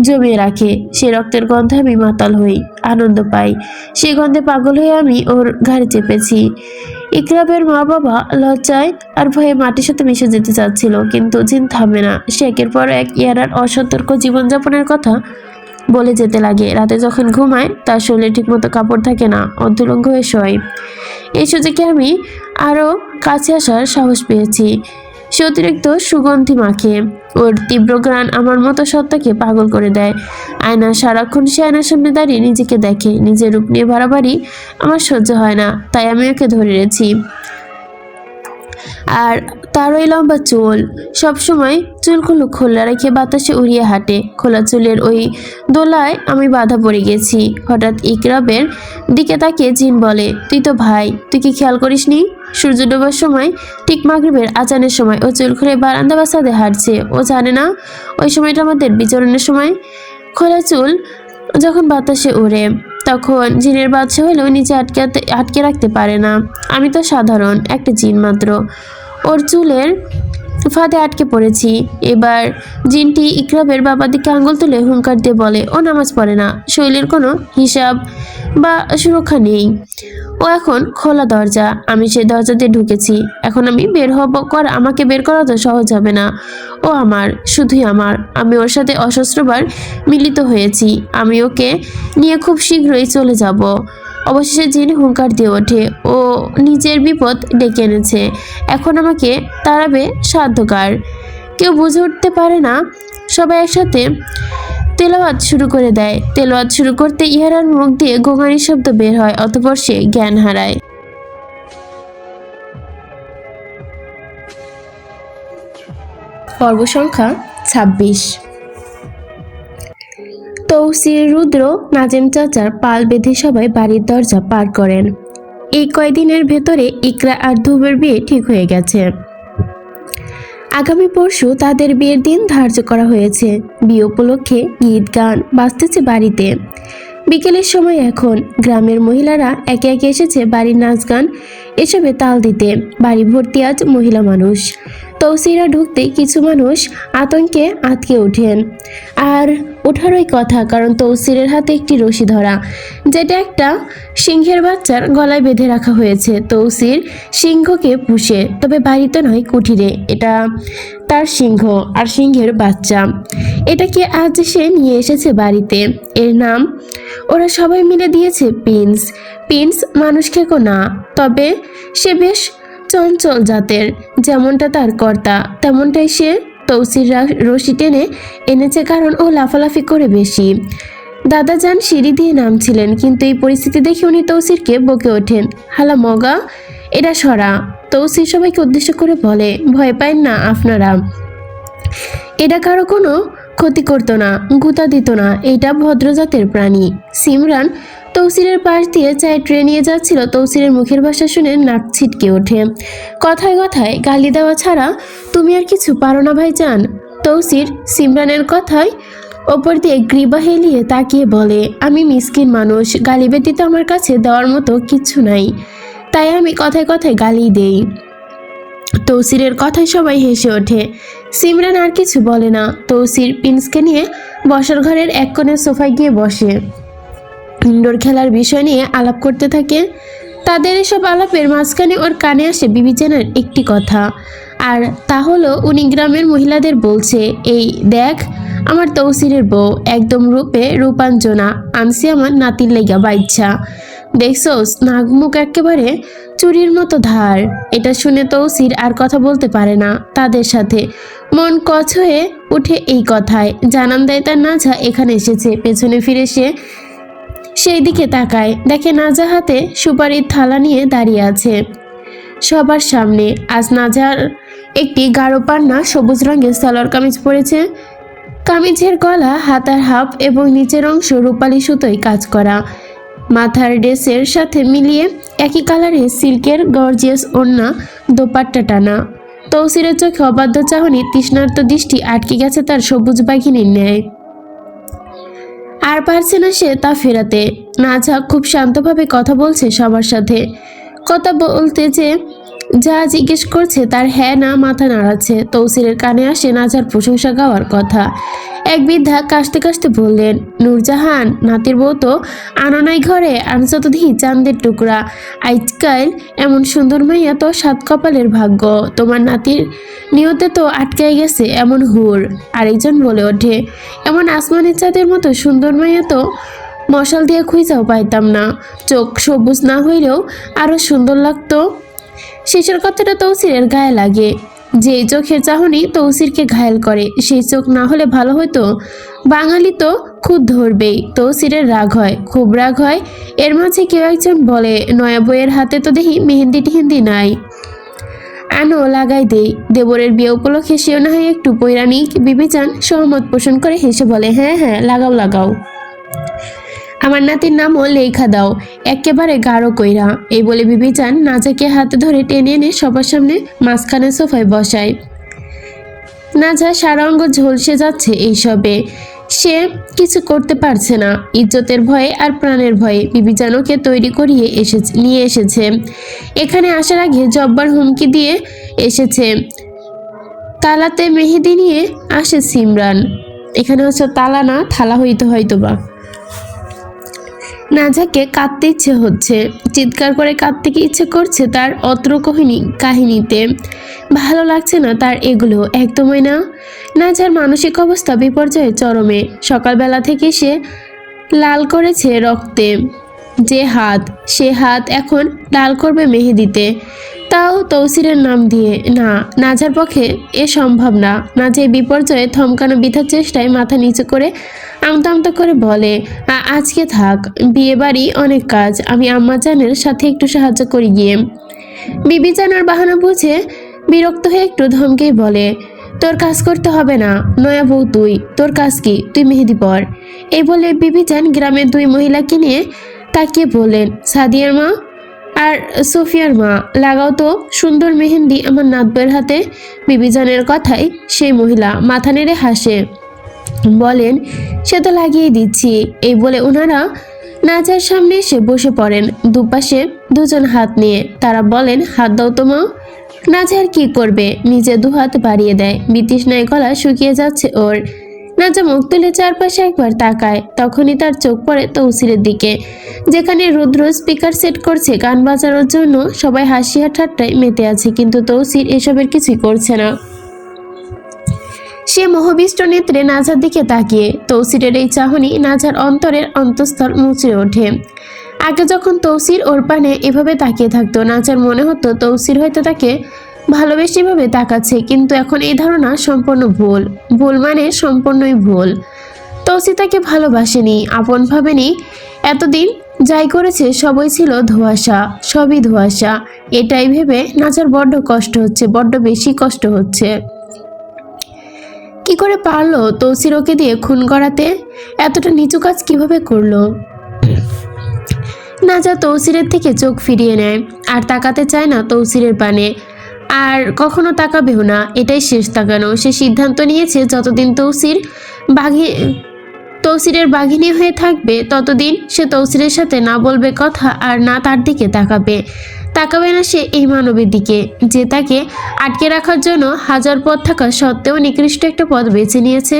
জমিয়ে রাখে। সে রক্তের গন্ধে আমি মাতাল হই, আনন্দ পাই। সেই গন্ধে পাগল হয়ে আমি ওর ঘাড়ে চেপেছি। ইকরামের মা বাবা লজ্জায় আর ভয়ে মাটির সাথে মিশে যেতে চাচ্ছিল, কিন্তু জিন থামে না। সে একের পর এক ইয়ারার অসতর্ক জীবনযাপনের কথা বলে যেতে লাগে। রাতে যখন ঘুমায় তার শরীরে ঠিকমতো কাপড় থাকে না, অর্ধলঙ্গ হয়ে শোয়। এই সুযোগে আমি আরও কাছে আসার সাহস পেয়েছি। সে অতিরিক্ত সুগন্ধি মাখে, ওর তীব্র ঘ্রাণ আমার মতো সত্তাকে পাগল করে দেয়। সারাক্ষণ সে আয়নার সামনে দাঁড়িয়ে নিজেকে দেখে। নিজের রূপ নিয়ে বাড়াবাড়ি আমার সহ্য হয় না, তাই আমি ওকে ধরে রেখেছি। আর তার ওই লম্বা চুল, সবসময় চুলগুলো খোলা রেখে বাতাসে উড়িয়ে হাঁটে। খোলা চুলের ওই দোলায় আমি বাধা পড়ে গেছি। হঠাৎ ইকরাবের দিকে তাকিয়ে জিন বলে, তুই তো ভাই, তুই কি খেয়াল করিসনি? সূর্য ডোবার সময়, ঠিক মাগরিবের আজানের সময় ও চুল খুলে বারান্দা বা ছাদে হাঁটছে। ও জানে না ওই সময়টা আমাদের বিচরণের সময়? খোলা চুল যখন বাতাসে উড়ে তখন জিনের বাদশা হলেও নিচে আটকে রাখতে পারে না। আমি তো সাধারণ একটা জিন মাত্র, ওর চুলের ফাঁদে আটকে পড়েছি। এবার জিনটি ইকরামের বাবার দিকে আঙুল তুলে হুঙ্কার দিয়ে বলে, ও নামাজ পড়ে না, শৈলের কোনো হিসাব বা সুরক্ষা নেই। ও এখন খোলা দরজা, আমি সেই দরজা দিয়ে ঢুকেছি। এখন আমি আমাকে বের করা তো সহজ হবে না। ও আমার, শুধুই আমার। আমি ওর সাথে অসহস্রবার মিলিত হয়েছি। আমি ওকে নিয়ে খুব শীঘ্রই চলে যাব। অবশেষে জিন হুঙ্কার দিয়ে ওঠে। ও নিজের বিপদ ডেকে এনেছে, এখন আমাকে তাড়াবে সাধ্যকার। কেউ বুঝে উঠতে পারে না। সবাই একসাথে তেলাওয়াত শুরু করে দেয়। তেলাওয়াত শুরু করতে ইহারার মুখ দিয়ে গোঙানি শব্দ বের হয়, অতঃপর সে জ্ঞান হারায়। পর্ব সংখ্যা 26। তৌসির, রুদ্র, নাজেম চাচার পাল বেঁধে সবাই বাড়ির দরজা পার করেন। এই কয়দিনের ভেতরে ইকরা আর ধুবের বিয়ে ঠিক হয়ে গেছে। আগামী পরশু তাদের বিয়ের দিন ধার্য করা হয়েছে। বিয়ে উপলক্ষে গীত গান বাজতেছে বাড়িতে। বিকেলের সময় এখন গ্রামের মহিলারা একে একে এসেছে বাড়ির নাচ গান এসবে তাল দিতে। বাড়ি ভর্তি আজ মহিলা মানুষ। তৌসিরা ঢুকতেই কিছু মানুষ আতঙ্কে আটকে ওঠেন। আর ওঠারই কথা, কারণ তৌসিরের হাতে একটি রশি ধরা, যেটা একটা সিংহের বাচ্চার গলায় বেঁধে রাখা হয়েছে। তৌসির সিংহকে পুষে, তবে বাড়িতে নয়, কুঠিরে। এটা তার সিংহ আর সিংহের বাচ্চা। এটাকে আজ সে নিয়ে এসেছে বাড়িতে। এর নাম ওরা সবাই মিলে দিয়েছে প্রিন্স। প্রিন্স মানুষ খেকো না, তবে সে বেশ চঞ্চল জাতের। যেমনটা তার কর্তা, তেমনটাই সে। তৌসির রশি টেনে এনেছে কারণ ও লাফালাফি করে বেশি। দাদাজান সিঁড়ি দিয়ে নামছিলেন, কিন্তু এই পরিস্থিতি দেখে উনি তৌসিরকে বকে ওঠেন, হালা মগা, এটা সরা। তৌসির সবাইকে উদ্দেশ্য করে বলে, ভয় পায় না আপনারা, এটা কারো কোনো ক্ষতি করতো না, গুতা দিত না, এটা ভদ্রজাতের প্রাণী। সিমরান তৌসিরের পাশ দিয়ে চায়ের ট্রে নিয়ে যাচ্ছিল। তৌসিরের মুখের ভাষা শুনে নাক ছিটকে ওঠে। কথায় কথায় গালি দেওয়া ছাড়া তুমি আর কিছু পারো না ভাইজান। তৌসির সিমরানের কথায় ওপর দিয়ে গ্রীবা হেলিয়ে তাকিয়ে বলে, আমি মিসকিন মানুষ, গালি ব্যতীত আমার কাছে দেওয়ার মতো কিচ্ছু নাই, তাই আমি কথায় কথায় গালি দেই। তৌসিরের কথায় সবাই হেসে ওঠে। সিমরান আর কিছু বলে না। তৌসির প্রিন্সকে নিয়ে বসার ঘরের এক কোণে সোফায় গিয়ে বসে। ইনডোর খেলার বিষয় নিয়ে আলাপ করতে থাকে। তাদের এসব আলাপের মাঝখানে ওর কানে আসে বিবিচানের একটি কথা, আর তা হলো উনি গ্রামের মহিলাদের বলছে, এই দেখ আমার তৌসিরের বউ, একদম রূপে রূপাঞ্জনা, আনছি আমার নাতির লেগা বাচ্চা। দেখছোস, নাকমুখ একেবারে চুরির মতো ধার। এটা শুনে তৌসির আর কথা বলতে পারে না তাদের সাথে। মন কচ হয়ে উঠে এই কথায়। জানান দেয় তার নাজা এখানে এসেছে। পেছনে ফিরে সে সেই দিকে তাকায়, দেখে নাজা হাতে সুপারির থালা নিয়ে দাঁড়িয়ে আছে সবার সামনে। আজ নাজার একটি গাঢ় পান্না সবুজ রঙের সালোয়ার কামিজ পরেছে। কামিজের গলা, হাতার হাফ এবং নিচের অংশ রূপালি সুতোয় কাজ করা। মাথার ড্রেসের সাথে মিলিয়ে একই কালারের সিল্কের গর্জিয়াস ওড়না, দোপাট্টা টানা। তৌসিরের চোখে অবাধ্য চাহনি, তৃষ্ণার্ত দৃষ্টি আটকে গেছে তার সবুজ বাঘিনীর ন্যায়। আর পারছে না সে তা ফেরাতে। নাজা খুব শান্তভাবে কথা বলছে সবার সাথে। কথা বলতে যে যা জিজ্ঞেস করছে তার হ্যাঁ না মাথা নাড়াচ্ছে। তৌসিরের কানে আসে নাজার প্রশংসা গাওয়ার কথা। এক বৃদ্ধা কাশতে কাশতে বললেন, নূরজাহান, নাতির বউ তো আনো নাই ঘরে, আনছো তো দিহি চাঁদের টুকরা। আজকাল এমন সুন্দর মাইয়া তো সাত কপালের ভাগ্য। তোমার নাতির নিয়তে তো আটকাই গেছে এমন হুর। আরেকজন বলে ওঠে, এমন আসমানের চাঁদের মতো সুন্দর মাইয়া তো মশাল দিয়ে খুঁজাও পাইতাম না। চোখ সবুজ না হইলেও আরো সুন্দর লাগতো। শেষের কথাটা তৌসিরের গায়ে লাগে। যে চোখের চাহনি তৌসিরকে ঘায়েল করে, সেই চোখ না হলে ভালো হতো। বাঙালি তো খুদ ধরবেই। তৌসিরের রাগ হয়, খুব রাগ হয়। এর মাঝে কেউ একজন বলে, নয়া বইয়ের হাতে তো দেখি মেহেন্দি টেহেন্দি নাই, আনো লাগাই দেই। দেবরের বিয়ে উপলক্ষে সেও না হয় একটু পৈরাণিক। বিবেচান সহমত পোষণ করে হেসে বলে, হ্যাঁ হ্যাঁ, লাগাও লাগাও। আমার নাতির নামও লেখা দাও, একেবারে গাঢ় কইরা। এই বলে বিবিচান নাজাকে হাতে ধরে টেনে এনে সবার সামনে মাঝখানে সোফায় বসায়। নাজা সারা অঙ্গ ঝলসে যাচ্ছে এইসবে। সে কিছু করতে পারছে না। ইজ্জতের ভয়ে আর প্রাণের ভয়ে বিবিচান ওকে তৈরি করিয়ে নিয়ে এসেছে। এখানে আসার আগে জব্বার হুমকি দিয়ে এসেছে। তালাতে মেহেদি নিয়ে আসে সিমরান। এখানে হচ্ছে তালা না থালা হয়তো বা। নাজাকে কাঁদতে ইচ্ছে হচ্ছে, চিৎকার করে কাঁদতে কি ইচ্ছে করছে তার অত্র কাহিনীতে। ভালো লাগছে না তার এগুলো একদমই না। নাজার মানসিক অবস্থা বিপর্যয়ের চরমে। সকালবেলা থেকে সে লাল করেছে রক্তে সে হাত এখন লাল করবে মেহেদিতে, তাও তৌসিরের নাম দিয়ে। না, নাজার পক্ষে এ সম্ভব না। নাজা বিপর্যয়ে থমকানো বৃথার চেষ্টায় মাথা নিচু করে আমতা আমতা করে বলে, আজকে থাক, বিয়ে বাড়ি অনেক কাজ, আমি আম্মাজানের সাথে একটু সাহায্য করি গিয়ে। বিবি জানার বাহানা বুঝে বিরক্ত হয়ে একটু ধমকেই বলে, তোর কাজ করতে হবে না, নয়া বউ তুই, তোর কাজ কি, তুই মেহেদি পর। এই বলে বিবি জান গ্রামের দুই মহিলাকে নিয়ে তাকিয়ে বললেন, সাদিয়ার মা আর সোফিয়ার মা, লাগাও তো সুন্দর মেহেন্দি আমার নাতবের হাতে। বিবিজানের কথায় সেই মহিলা মাথা নেড়ে হাসে, বলেন, সে তো লাগিয়ে দিচ্ছি। এই বলে ওনারা নাজার সামনে এসে বসে পড়েন, দুপাশে দুজন হাত নিয়ে। তারা বলেন, হাত দাও তো মা। নাজার কি করবে, নিজে দুহাত বাড়িয়ে দেয়। বিতৃষ্ণায় গলা শুকিয়ে যাচ্ছে ওর। নাজা মুখ তুলে চারপাশে একবার তাকায়, তখনই তার চোখ পড়ে তৌসিরের দিকে, যেখানে রুদ্র স্পিকার সেট করছে গান বাজানোর জন্য। সবাই হাসি ঠাট্টায় মেতে আছে, কিন্তু তৌসির এসবের কিছুই করছে না। সে মোহবিষ্ট নেত্রে নাজার দিকে তাকিয়ে। তৌসিরের এই চাহনি নাজার অন্তরের অন্তঃস্থল মুচড়ে ওঠে। আগে যখন তৌসির ওর পানে এভাবে তাকিয়ে থাকতো, নাজার মনে হতো তৌসির হয়তো তাকে ভালোবেসে ভাবে তাকাচ্ছে, কিন্তু এখন এই ধারণা সম্পূর্ণ ভুল। ভুল মানে সম্পূর্ণই ভুল। তৌসির তাকে ভালোবাসেনি, আপন ভাবেনি। এতদিন যাই করেছে সবই ছিল ধোঁয়াশা, সবই ধোঁয়াশা। এটাই ভেবে নাজার বড্ড কষ্ট হচ্ছে, বড্ড বেশি কষ্ট হচ্ছে। কি করে পারলো তৌসির ওকে দিয়ে খুন করাতে? এতটা নিচু কাজ কিভাবে করলো? নাজা তৌসিরের থেকে চোখ ফিরিয়ে নেয়, আর তাকাতে চায় না তৌসিরের পানে, আর কখনো তাকাবেও না। এটাই শেষ তাকানো। সে সিদ্ধান্ত নিয়েছে যতদিন তৌসিরের বাঘিনী হয়ে থাকবে, ততদিন সে তৌসিরের সাথে না বলবে কথা, আর না তার দিকে তাকাবে না সে এই মানবের দিকে, যে তাকে আটকে রাখার জন্য হাজার পথ থাকা সত্ত্বেও নিকৃষ্ট একটা পথ বেছে নিয়েছে,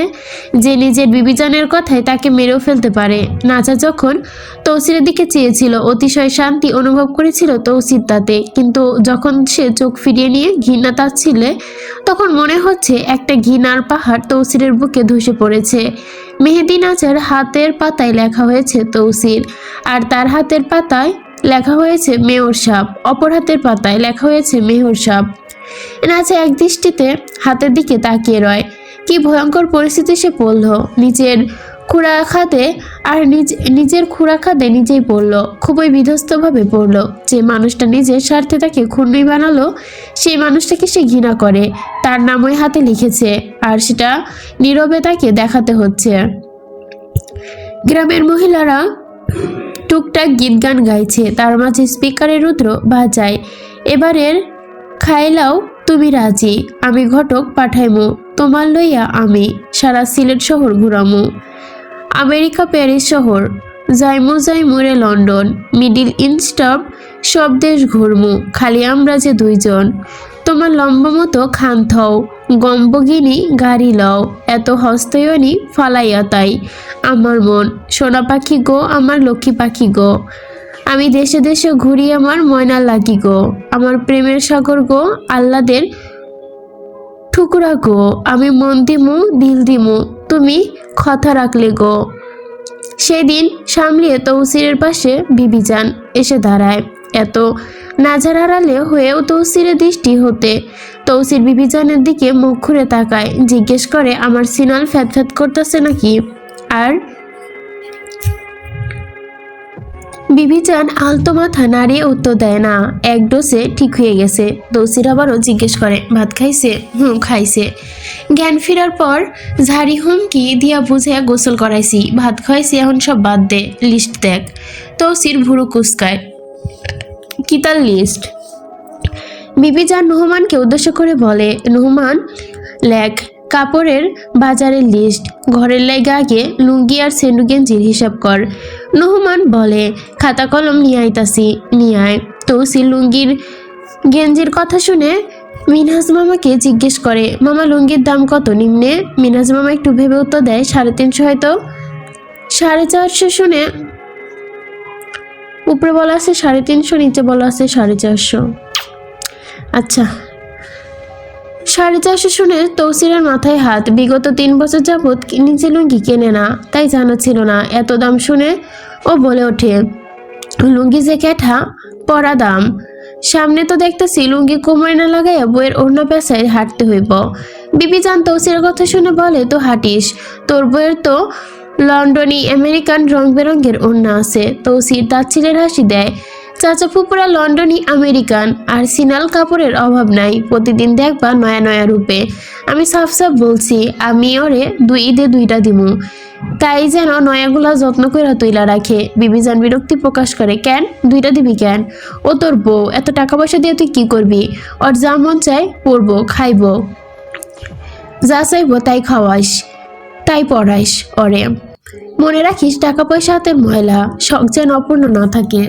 যে নিজের বিবেচনার কথায় তাকে মেরেও ফেলতে পারে। নাজা যখন তৌসিরের দিকে চেয়েছিল, অতিশয় শান্তি অনুভব করেছিল তৌসির তাতে, কিন্তু যখন সে চোখ ফিরিয়ে নিয়ে ঘৃণা তাচ্ছিলে, তখন মনে হচ্ছে একটা ঘৃণার পাহাড় তৌসিরের বুকে ধসে পড়েছে। মেহেদি নাজার হাতের পাতায় লেখা হয়েছে তৌসির, আর তার হাতের পাতায় লেখা হয়েছে মেয়র সাহেব, অপর হাতের পাতায় লেখা হয়েছে মেয়র সাহেব। নাজা এক দৃষ্টিতে হাতের দিকে তাকিয়ে রয়। কি ভয়ঙ্কর পরিস্থিতি সে পড়ল। নিজের খুরা খাদে নিজেই পড়ল, খুবই বিধ্বস্তভাবে পড়ল। যে মানুষটা নিজের স্বার্থে তাকে খুনি বানালো, সেই মানুষটাকে সে ঘৃণা করে, তার নাম ওই হাতে লিখেছে, আর সেটা নীরবে তাকে দেখাতে হচ্ছে। গ্রামের মহিলারা টুকটাক গীত গান গাইছে, তার মাঝে স্পিকারে রুদ্র বাজায়, এবারের খাইলাও তুমি রাজি, আমি ঘটক পাঠাইমু, তোমার লইয়া আমি সারা সিলেট শহর ঘুরামু, আমেরিকা প্যারিস শহর যাইমু রে লন্ডন, মিডিল ইস্ট সব দেশ ঘুরমু, খালি আমরা যে দুইজন। তোমার লম্বা মতো খান থও, গম্বগিনি গাড়ি লও, এত হস্তয়নি ফালাইয়া তাই। আমার মন সোনা পাখি গো, আমার লক্ষ্মী পাখি গো, আমি দেশে দেশে ঘুরি আমার ময়না লাগি গো, আমার প্রেমের সাগর গো, আল্লাদের ঠুকুরা গো, আমি মন দিমু দিল দিমু, তুমি কথা রাখলে গো। সেদিন সামলিয়ে তৌসিরের পাশে বিবিজান এসে দাঁড়ায়। এত নাজার আড়ালে হয়েও তৌসিরের দৃষ্টি হতে তৌসির বিবিজানের দিকে মুখ ঘুরে তাকায়, জিজ্ঞেস করে আমার সিনাল ফ্যাত ফ্যাত করতেছে নাকি। আর বিবিজান আলতো মাথা নাড়িয়ে উত্তর দেয় না, এক ডোসে ঠিক হয়ে গেছে। তৌসির আবারও জিজ্ঞেস করে ভাত খাইছে? খাইছে। জ্ঞান ফেরার পর ঝাড়ি হুমকি দিয়া বুঝে গোসল করাইছি, ভাত খাইছি, এখন সব বাদ দে, লিস্ট দেখ। তৌসির ভুরু কুচকায়, কি তার লিস্ট? বিবিজান নুহমানকে উদ্দেশ্য করে বলে, নুহমান লেখ কাপড়ের বাজারের লিস্ট, ঘরের লাইগা আগে লুঙ্গি আর সেন্ডু গেঞ্জির হিসাব কর। নুহমান বলে, খাতা কলম নিয়ে আইতাছি। নিয়ে আয়। তৌসির লুঙ্গির গেঞ্জির কথা শুনে মিনহাজ মামাকে জিজ্ঞেস করে, মামা লুঙ্গির দাম কত নিম্নে? মিনহাজ মামা একটু ভেবে উত্তর দেয়, 350 হয়তো। 450 শুনে উপরে বলা আছে 350, নিচে বলা আছে 450। আচ্ছা। 450 শুনে তৌসিরের মাথায় হাত। বিগত 3 বছর যাবৎ নিচে লুঙ্গি কেনে না, তাই জানা ছিল না। এত দাম শুনে ও বলে ওঠে, লুঙ্গি যে ক্যাঠা পরা দাম, সামনে তো দেখতেছি লুঙ্গি কোমরে না লাগাইয়া বইয়ের ওড়না পেঁচায় হাঁটতে হইব। বিবিজান তৌসিরের কথা শুনে বলে, তো হাঁটিস, তোর বইয়ের তো লন্ডনি আমেরিকান রং বেরঙের ওড়না আছে। তৌসির তাচ্ছিলের হাসি দেয়, চাচা ফুপুরা লন্ডনি আমেরিকান আর সিনাল কাপড়ের অভাব নাই, প্রতিদিন দেখবা নয়া নয়া রূপে। আমি সাফ সাফ বলছি, আমি ওরে 2 ঈদে 2টা দিমু, তাই যেন নয়াগুলা যত্ন করে তুইলা রাখে। বিবিজান বিরক্তি প্রকাশ করে, কেন 2টা দিবি কেন? ও তোর বউ, এত টাকা পয়সা দিয়ে তুই কি করবি? ওর যা মন চায় পরবো, খাইবো, যা চাইবো তাই খাওয়াইস, তাই পড়াইস ওরে। মনে রাখিস টাকা পয়সা হাতের ময়লা, শখ যেন অপূর্ণ না থাকে।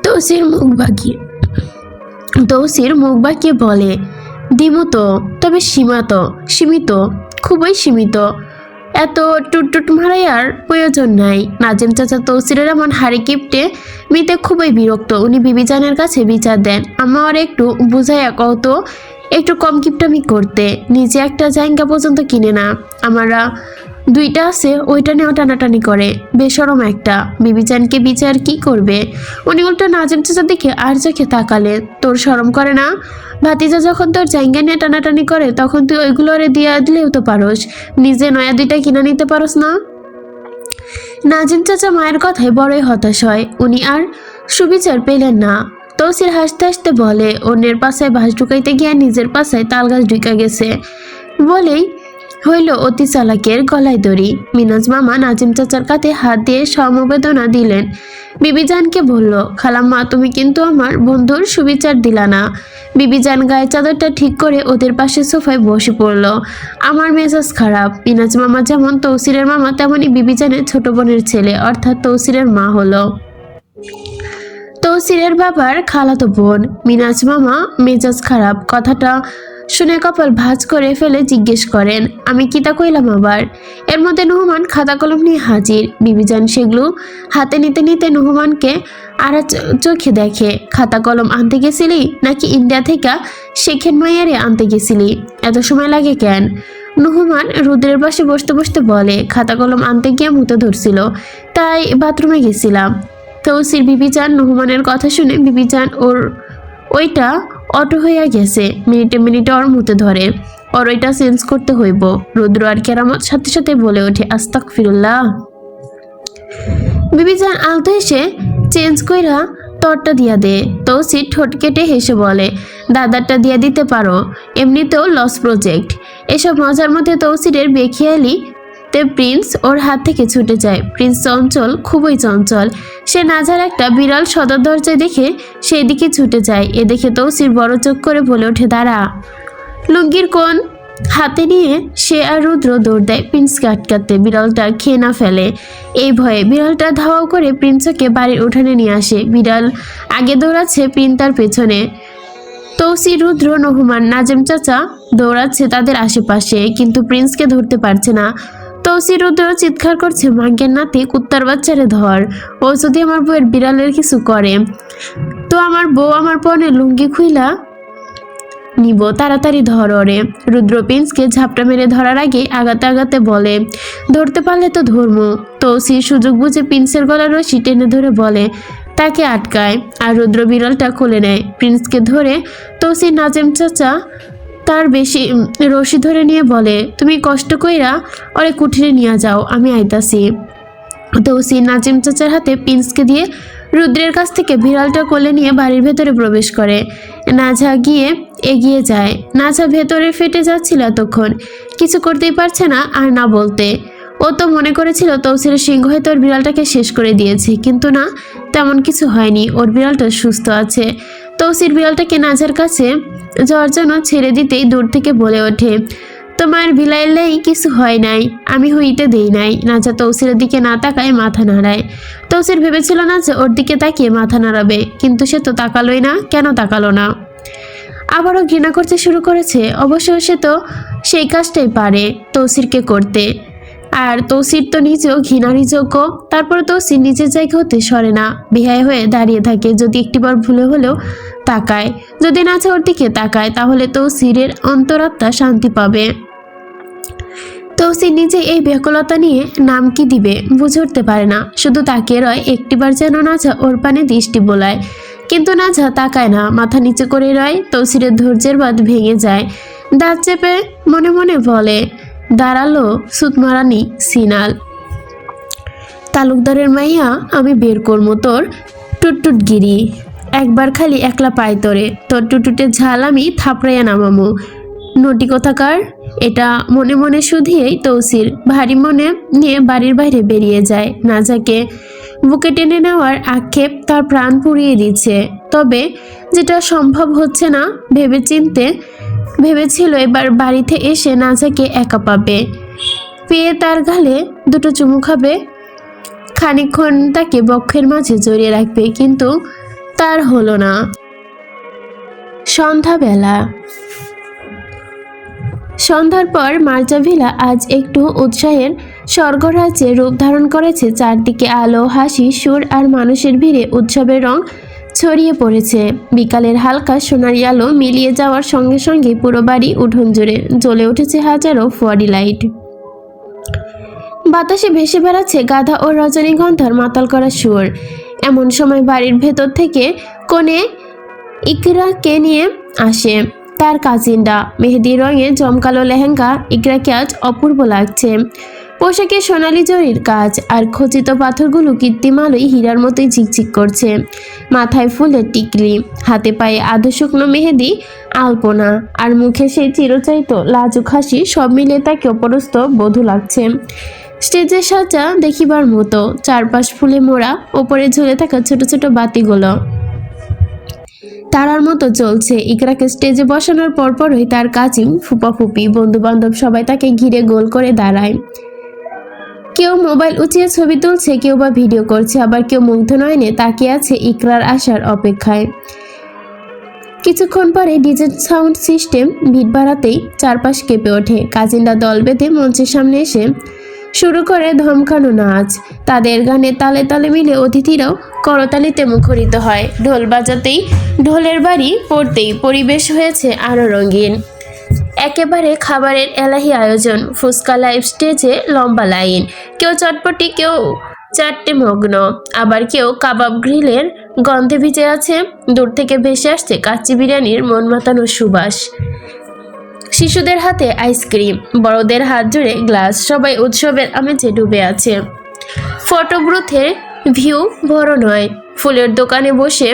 তৌসির মুখ বাঁকিয়ে বলে, দিমু তো, তবে সীমিত, খুবই সীমিত, এত টুটটুট মারাইয়ার প্রয়োজন নাই। নাজিম চাচা তৌসিরের এমন হাড়ি কিপটে মিতে খুবই বিরক্ত। উনি বিবিজানের কাছে বিচার দেন, আমার একটু বুঝাইয়া কত একটু কম কিপটামি করতে, নিজে একটা জায়গা পর্যন্ত কিনে না, আমারা 2টা আছে ওইটা নিয়েও টানাটানি করে, বেশরম একটা। বিবিজানকে বিচার কি করবে? উনি উল্টো নাজিম চাচার দিকে আর চোখে তাকালে, তোর শরম করে না? ভাতিজা যখন তোর জায়গা নিয়ে টানাটানি করে তখন তুই ওইগুলো ওরে দিয়ে দিলেও তো পারস, নিজে নয়া 2টা কিনে নিতে পারস না? নাজিম চাচা মায়ের কথায় বড়ই হতাশ হয়। উনি আর সুবিচার পেলেন না। তৌসির হাসতে হাসতে বলে, অন্যের পাশায় বাঁশ ঢুকাইতে গিয়ে নিজের পাশায় তালগাছ ঢুকা গেছে বলেই হইল অতি চালাকের গলায় দড়ি। মিনাজ মামা নাজিম চাচার কাঁধে হাত দিয়ে সমবেদনা দিলেন। বিবিজানকে বলল, খালাম্মা তুমি কিন্তু আমার বন্ধুর সুবিচার দিলা না। বিবিজান গায়ে চাদরটা ঠিক করে ওদের পাশে সোফায় বসে পড়ল। আমার মেজাজ খারাপ। মিনাজ মামা যেমন তৌসিরের মামা, তেমনি বিবিজানের ছোট বোনের ছেলে, অর্থাৎ তৌসিরের মা হলো তৌসিরের বাবার খালাতো বোন। মিনাজ মামা মেজাজ খারাপ কথাটা শুনে কপাল ভাঁজ করে ফেলে জিজ্ঞেস করেন, আমি কিতা কইলাম আবার? এর মধ্যে নুহমান খাতা কলম নিয়ে হাজির। বিবিজান সেগুলো হাতে নিতে নিতে নুহমানকে আর চোখে দেখে, খাতা কলম আনতে গেছিলি নাকি ইন্ডিয়া থেকে শেখের মাইয়ারে আনতে গেছিলি? এত সময় লাগে কেন? নুহমান রুদ্রের পাশে বসতে বসতে বলে, খাতা কলম আনতে গিয়ে মুতে ধরছিল, তাই বাথরুমে গেছিলাম। তৌসির বিবিজান নুহমানের কথা শুনে বিবিজান ওইটা অটো হইয়া গেছে, মিনিটে মিনিটে ওর মুতে ধরে, ওর ওইটা চেঞ্জ করতে হইব। রুদ্র আর কেরামত সাথে সাথে বলে ওঠে, আস্তাগফিরুল্লাহ। বিবিজান আলতো হেসে চেঞ্জ কইরা তোরটা দিয়া দে। তৌসির ঠোঁট কেটে হেসে বলে, দাদারটা দিয়া দিতে পারো, এমনিতেও লস প্রজেক্ট। এসব মজার মধ্যে তৌসিরের বেখিয়ালি তে প্রিন্স ওর হাত থেকে ছুটে যায়। প্রিন্স চঞ্চল, খুবই চঞ্চল। সে নাজার একটা বিড়াল সদর দরজায় দেখে সেই দিকে ছুটে যায়। এ দেখে তৌসির বড় চোখ করে বলে ওঠে, দাঁড়া, লুঙ্গির কোন হাতে নিয়ে সে আর রুদ্র দৌড় দেয় প্রিন্সকে আটকাতে, বিড়ালটা খেয়ে না ফেলে। এই ভয়ে বিড়ালটা ধাওয়াও করে প্রিন্সকে বাড়ির উঠানে নিয়ে আসে। বিড়াল আগে দৌড়াচ্ছে, প্রিন্স তার পেছনে। তৌসি, রুদ্র, নোহমান, নাজেম চাচা দৌড়াচ্ছে তাদের আশেপাশে, কিন্তু প্রিন্সকে ধরতে পারছে না। তৌসি, রুদ্র চিৎকার করছে, মাঙ্গের নাতি, কুত্তার বাচ্চারে ধর। ও যদি আমার বউয়ের বিড়ালের কিছু করে তো আমার বউ আমার পরনে লুঙ্গি খুইলা নিব, তাড়াতাড়ি ধর ওরে। রুদ্র প্রিন্সকে ঝাপটা মেরে ধরার আগে আগাতে আগাতে বলে, ধরতে পারলে তো ধর্ম। তৌসি সুযোগ বুঝে প্রিন্সের গলার রশি টেনে ধরে বলে, তাকে আটকায়। আর রুদ্র বিড়ালটা খুলে নেয়। প্রিন্সকে ধরে তৌসি নাজেম চাচা তার বেশি রশি ধরে নিয়ে বলে, তুমি কষ্ট কইরা ওরে কুঠিরে নিয়ে যাও, আমি আইতাছি। তৌসি নাজিম চাচার হাতে প্রিন্সকে দিয়ে রুদ্রের কাছ থেকে বিড়ালটা কোলে নিয়ে বাড়ির ভেতরে প্রবেশ করে। নাজা এগিয়ে যায়। নাজা ভেতরে ফেটে যাচ্ছিল এতক্ষণ, কিছু করতেই পারছে না আর না বলতে। ও তো মনে করেছিল তৌসির সিংহ হয়তো ওর বিড়ালটাকে শেষ করে দিয়েছে, কিন্তু না, তেমন কিছু হয়নি, ওর বিড়ালটা সুস্থ আছে। তৌসির বিড়ালটাকে নাজার কাছে যাওয়ার জন্য ছেড়ে দিতেই দূর থেকে বলে ওঠে, তোমার বিলাইলেই কিছু হয় নাই, আমি হইতে দেই নাই। নাজা তৌসিরের দিকে না তাকায় মাথা নাড়ায়। তৌসির ভেবেছিল না যে ওর দিকে তাকিয়ে মাথা নাড়াবে, কিন্তু সে তো তাকালোই না। কেন তাকালো না? আবারও ঘৃণা করতে শুরু করেছে। অবশ্য সে তো সেই কাজটাই পারে, তৌসিরকে করতে। আর তৌসির তো নিজেও ঘৃণারই যোগ্য। তারপর তৌসির নিজের জায়গা হতে সরে না, বেহায় হয়ে দাঁড়িয়ে থাকে। যদি একটিবার ভুলে হলেও তাকায়, যদি নাচা ওর দিকে তাকায়, তাহলে তৌসিরের অন্তরাত্মা শান্তি পাবে। তৌসির নিজে এই ব্যাকুলতা নিয়ে নাম কি দিবে বুঝে উঠতে পারে না। শুধু তাকিয়ে রয়, একটিবার যেন নাজা ওর পানে দৃষ্টি বোলায়, কিন্তু নাজা তাকায় না, মাথা নিচে করে রয়। তৌসিরের ধৈর্যের বাঁধ ভেঙে যায়। দাঁত চেপে মনে মনে বলে, দাঁড়ালো সুতমারানি সিনাল, তালুকদারের মাইয়া, আমি বের করবো তোর টুটটুটগিরি। একবার খালি একলা পাই তোরে, তোর টুটুটের ঝাল আমি থাপড়াইয়া নামামো, নটি কোথাকার। এটা মনে মনে শুধিয়েই তৌসির ভারী মনে নিয়ে বাড়ির বাইরে বেরিয়ে যায়। নাজাকে বুকে টেনে নেওয়ার আক্ষেপ তার প্রাণ পুড়িয়ে দিচ্ছে। তবে যেটা সম্ভব হচ্ছে না ভেবেছিল এবার বাড়িতে এসে নাজাকে একা পাবে, পেয়ে তার গালে দুটো চুমু খাবে, খানিকক্ষণ তাকে বক্ষের মাঝে জড়িয়ে রাখবে, কিন্তু তার হলো না। সন্ধ্যার পর মার্জাভিলা আজ একটু উৎসাহের স্বর্গরাজ্যে রূপ ধারণ করেছে। চারদিকে আলো, হাসি, সুর আর মানুষের ভিড়ে উৎসবের রং ছড়িয়ে পড়েছে। বিকালের হালকা সোনালি আলো মিলিয়ে যাওয়ার সঙ্গে সঙ্গে পুরো বাড়ি উঠোন জুড়ে জ্বলে উঠেছে হাজারো ফোয়ারি লাইট। বাতাসে ভেসে বেড়াচ্ছে গাধা ও রজনীগন্ধার মাতাল করা সুর। এমন সময় বাড়ির ভেতর থেকে কোণে ইকরাকে নিয়ে আসে তার কাজিনরা। মেহেদি রঙে জমকালো লেহেঙ্গা ইকরাকে আজ অপূর্ব লাগছে। পোশাকে সোনালি জরির কাজ আর খচিত পাথরগুলো কৃত্রিম আলোয় হীরার মতোই ঝিকঝিক করছে। মাথায় ফুলের টিকলি, হাতে পায়ে আধো শুকনো মেহেদি আলপনা, আর মুখে সেই চিরচারিত লাজুক হাসি, সব মিলিয়ে তাকে অপরস্ত বধূ লাগছে। স্টেজের সাজা দেখিবার মতো, চারপাশ ফুলে মোড়া, ওপরে ঝুলে থাকা ছোট ছোট বাতিগুলো তারার মতো চলছে। ইকরাকে স্টেজে বসানোর পরপরই তার কাজিন, ফুপাফুপি, বন্ধু বান্ধব সবাই তাকে ঘিরে গোল করে দাঁড়ায়। কেউ মোবাইল উঁচিয়ে ছবি তুলছে, কেউ বা ভিডিও করছে, আবার কেউ মুগ্ধ নয়নে তাকিয়ে আছে ইকরার আসার অপেক্ষায়। কিছুক্ষণ পরে ডিজে সাউন্ড সিস্টেম ভিড় বাড়াতেই চারপাশ কেঁপে ওঠে। কাজিনরা দল বেঁধে মঞ্চের সামনে এসে শুরু করে ধমকানো নাচ। তাদের গানে তালে তালে মিলে অতিথিরাও করতালিতে মুখরিত হয়। ঢোল বাজাতেই, ঢোলের বাড়ি পড়তেই পরিবেশ হয়েছে আরো রঙিন। একেবারে খাবারের এলাহি আয়োজন। ফুচকা লাইভ স্টেজে লম্বা লাইন, কেউ চটপটি, কেউ চারটে মগ্ন, আবার কেউ কাবাব গ্রিলের গন্ধে ভিজে আছে। দূর থেকে ভেসে আসছে কাচ্চি বিরিয়ানির মন মাতানো সুবাস। শিশুদের হাতে আইসক্রিম, বড়দের হাত জুড়ে গ্লাস, সবাই উৎসবের আমেজে ডুবে আছে। ফটো বুথের ভিউ বড় নয়। ফুলের দোকানে বসে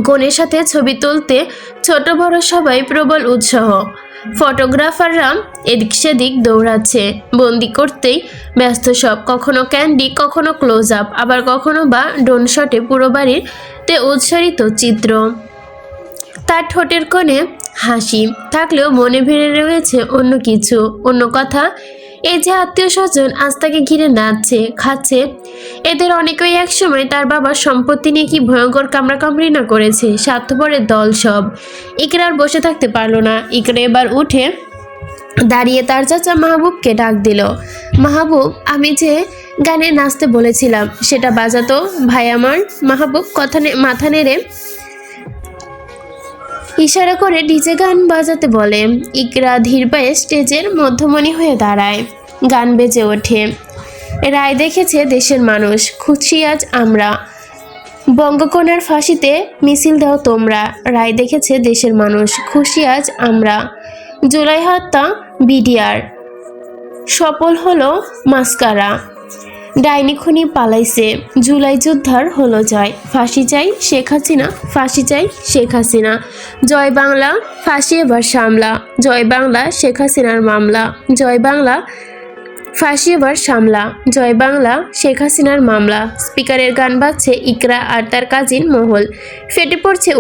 কনের সাথে ছবি তুলতে ছোট বড় সবাই প্রবল উৎসাহ। ফটোগ্রাফাররা এদিক সেদিক দৌড়াচ্ছে, বন্দি করতেই ব্যস্ত সব। কখনো ক্যান্ডি, কখনো ক্লোজ আপ, আবার কখনো বা ড্রোন শটে পুরো বাড়িতে উৎসারিত চিত্র। তার ঠোঁটের কোণে হাসি থাকলেও মনে ভেড়ে রয়েছে অন্য কিছু, অন্য কথা। এই যে আত্মীয় স্বজন আজ তাকে ঘিরে নাচছে, খাচ্ছে, এদের অনেকেই একসময় তার বাবার সম্পত্তি নিয়ে কি ভয়ঙ্কর কামড়াকামড়ি না করেছে। স্বার্থপরের দল সব। ইকরা আর বসে থাকতে পারলো না। ইকরা এবার উঠে দাঁড়িয়ে তার চাচা মাহবুবকে ডাক দিল। মাহবুব, আমি যে গানে নাচতে বলেছিলাম সেটা বাজাতো ভাই আমার। মাহবুব মাথা নেড়ে ইশারা করে ডিজে গান বাজাতে বলে। ইকরা ধীর পায়ে স্টেজের মধ্যমণি হয়ে দাঁড়ায়। গান বেজে ওঠে। রায় দেখেছে দেশের মানুষ, খুশি আজ আমরা। বঙ্গকন্যার ফাঁসিতে মিছিল দাও তোমরা। রায় দেখেছে দেশের মানুষ, খুশি আজ আমরা। জুলাই হত্যা বিডিআর, সফল হলো মাস্কারা। ডাইনি খুনি পালাইছে, জুলাই যোদ্ধার হলো জয়। ফাঁসি চাই শেখ হাসিনা, ফাঁসি চাই শেখ হাসিনা। জয় বাংলা, ফাঁসি এবার সামলা। জয় বাংলা, শেখ হাসিনার মামলা। জয় বাংলা, ফাঁসি এবার সামলা। জয় বাংলা, শেখ হাসিনার মামলা। স্পিকারের গান বাজছে। ইকরা আর তার কাজিন মহল ফেটে পড়ছে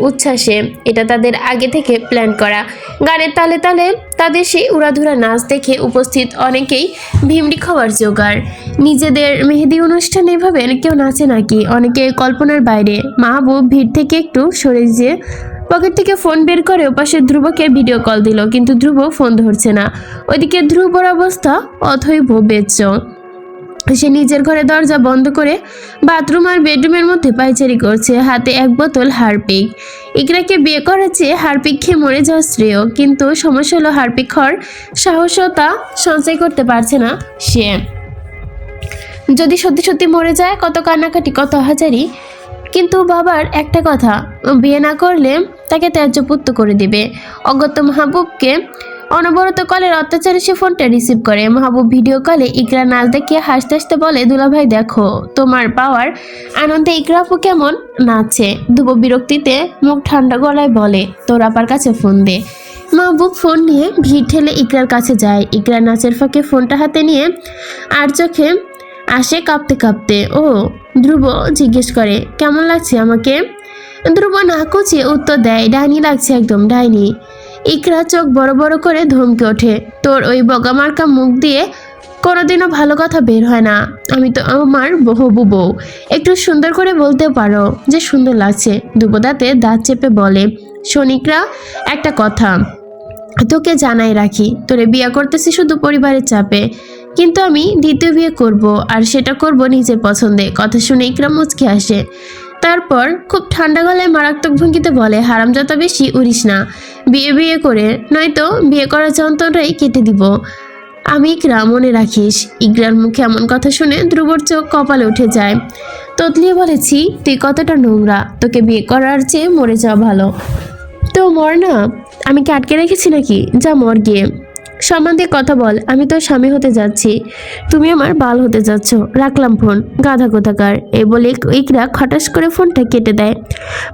উচ্ছ্বাসে। এটা তাদের আগে থেকে প্ল্যান করা। গানের তালে তালে তাদের সেই উড়াধুরা নাচ দেখে উপস্থিত অনেকেই ভিমড়ি খাওয়ার জোগাড়। নিজেদের মেহেদি অনুষ্ঠানে এভাবে কেউ নাচে নাকি? অনেকে কল্পনার বাইরে। মাহবুব ভিড় থেকে একটু সরে যেয়ে পকেট থেকে ফোন বের করে ওপাশে ধ্রুবকে ভিডিও কল দিল, কিন্তু ধ্রুব ফোন ধরছে না। ওইদিকে ধ্রুবর অবস্থা অথৈব বেচ্চ। সে নিজের ঘরে দরজা বন্ধ করে বাথরুম আর বেডরুমের মধ্যে পায়চারি করছে, হাতে এক বোতল হারপিক। ইকরাকে বিয়ে করাচ্ছে হারপিক খেয়ে মরে যাওয়া শ্রেয়, কিন্তু সমস্যা হলো হারপিক খাওয়ার সাহসতা সঞ্চয় করতে পারছে না সে। যদি সত্যি সত্যি মরে যায়, কত কান্নাকাটি, কত হাজারি। কিন্তু বাবার একটা কথা, বিয়ে না করলে তাকে ত্যায্যপুত্র করে দিবে। অগত্য মাহবুবকে অনবরত কলের অত্যাচারে সে ফোনটা রিসিভ করে। মাহবুব ভিডিও কলে ইকরা নাচ দেখিয়ে হাসতে হাসতে বলে, দুলাভাই দেখো তোমার পাওয়ার আনন্দে ইকরা আপু কেমন নাচছে। ধ্রুব বিরক্তিতে মুখ ঠান্ডা গলায় বলে, তোর আপার কাছে ফোন দে। মাহবুব ফোন নিয়ে ভিড় ঠেলে ইকরার কাছে যায়। ইকরা নাচের ফাঁকে ফোনটা হাতে নিয়ে আর চোখে আসে কাঁপতে কাঁপতে। ও, ধ্রুব জিজ্ঞেস করে, কেমন লাগছে আমাকে? ধ্রুব না কুচিয়ে উত্তর দেয়, ডাইনি লাগছে, একদম ডাইনি। ইকরা চোখ বড় বড় করে ধমকে ওঠে, তোর ওই বগামার্কা মুখ দিয়ে কোনোদিনও ভালো কথা বের হয় না। আমি তো আমার হবু বউ, একটু সুন্দর করে বলতে পারো যে সুন্দর লাগছে। ধ্রুব দাঁত চেপে বলে, শোন ইকরা, একটা কথা তোকে জানাই রাখি, তোরে বিয়ে করতেছি শুধু পরিবারের চাপে, কিন্তু আমি দ্বিতীয় বিয়ে করব, আর সেটা করব নিজের পছন্দে। কথা শুনে ইকরা মুচকে আসে। তারপর খুব ঠান্ডা গলায় মারাত্মক ভঙ্গিতে বলে, হারামজাদা বেশি উড়িস না, বিয়ে করে নয়তো বিয়ে করার যন্ত্রটাই কেটে দিব আমি। ইকরা মনে রাখিস। ইকরার মুখে এমন কথা শুনে ধ্রুবর চোখ কপালে উঠে যায়। ততলিয়ে বলেছি, তুই কতটা নোংরা, তোকে বিয়ে করার চেয়ে মরে যাওয়া ভালো। তো মর না, আমি কি আটকে রেখেছি নাকি? যা মর গিয়ে। সম্মান দিয়ে কথা বল, আমি তোর স্বামী হতে যাচ্ছি, তুমি আমার বাল হতে যাচ্ছ। রাখলাম ফোন, গাধা কোথাকার। এই বলে ইকরা খটাস করে ফোনটা কেটে দেয়।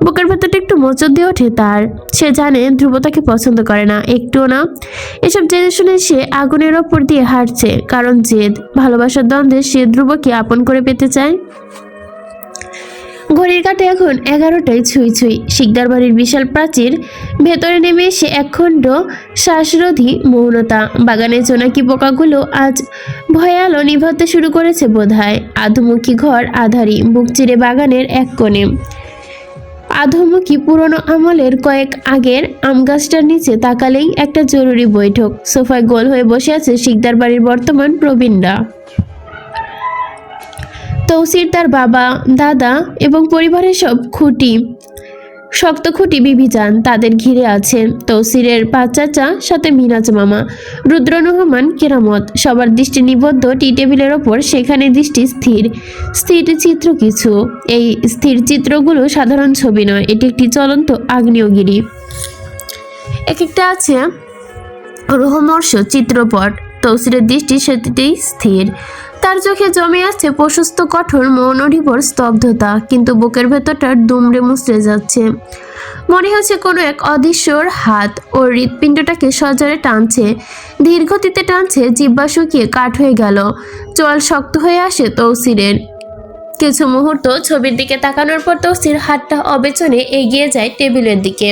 বুকের ভেতরটা একটু মোচড় দিয়ে ওঠে তার। সে জানে ধ্রুব তাকে পছন্দ করে না, একটুও না। এসব জেনে শুনে সে আগুনের ওপর দিয়ে হাঁটছে, কারণ জেদ, ভালোবাসার দ্বন্দ্বে সে ধ্রুবকে আপন করে পেতে চায়। ঘড়ির কাঁটে এখন 11টায় ছুঁই ছুঁই। শিকদার বাড়ির বিশাল প্রাচীর ভেতরে নেমে এসে একখণ্ড শ্বাসরোধী মৌনতা। বাগানের জোনাকি পোকাগুলো আজ ভয়ে আলো নিভাতে শুরু করেছে বোধহয়। আধমুখী ঘর আধারি, বুক চিরে বাগানের এক কোণে আধমুখী পুরনো আমলের কয়েক আগের আম গাছটার নিচে তাকালেই একটা জরুরি বৈঠক। সোফায় গোল হয়ে বসে আছে শিকদার বাড়ির বর্তমান প্রবীণরা। তৌসির, তার বাবা, দাদা এবং পরিবারের সব শক্ত খুঁটি বিবিজান তাদের ঘিরে আছেন। তৌসিরের পাঁচ চাচা, সাথে মিনাজ মামা, রুদ্র রহমান, কেরামত। সবার দৃষ্টি নিবদ্ধ টি টেবিলের ওপর। সেখানে দৃষ্টি স্থির চিত্র কিছু। এই স্থির চিত্রগুলো সাধারণ ছবি নয়, এটি একটি চলন্ত আগ্নেয়গিরি। এক একটা আছে রোহমর্ষ চিত্রপট। তৌসিরের দৃষ্টি সেটিতেই স্থির। তার চোখে জমে আছে প্রশস্ত কঠোর মৌনঢিবর স্তব্ধতা, কিন্তু বুকের ভেতরটা দুমড়ে মুচড়ে যাচ্ছে। মনে হচ্ছে কোনো এক অদৃশ্যর হাত ওর হৃৎপিণ্ডটাকে সজোরে টানছে, ধীর গতিতে টানছে। জিহ্বা শুকিয়ে কাঠ হয়ে গেল, চোয়াল শক্ত হয়ে আসে তৌসিরের। কিছু মুহূর্ত ছবির দিকে তাকানোর পর তৌসির হাতটা অবেচনে এগিয়ে যায় টেবিলের দিকে।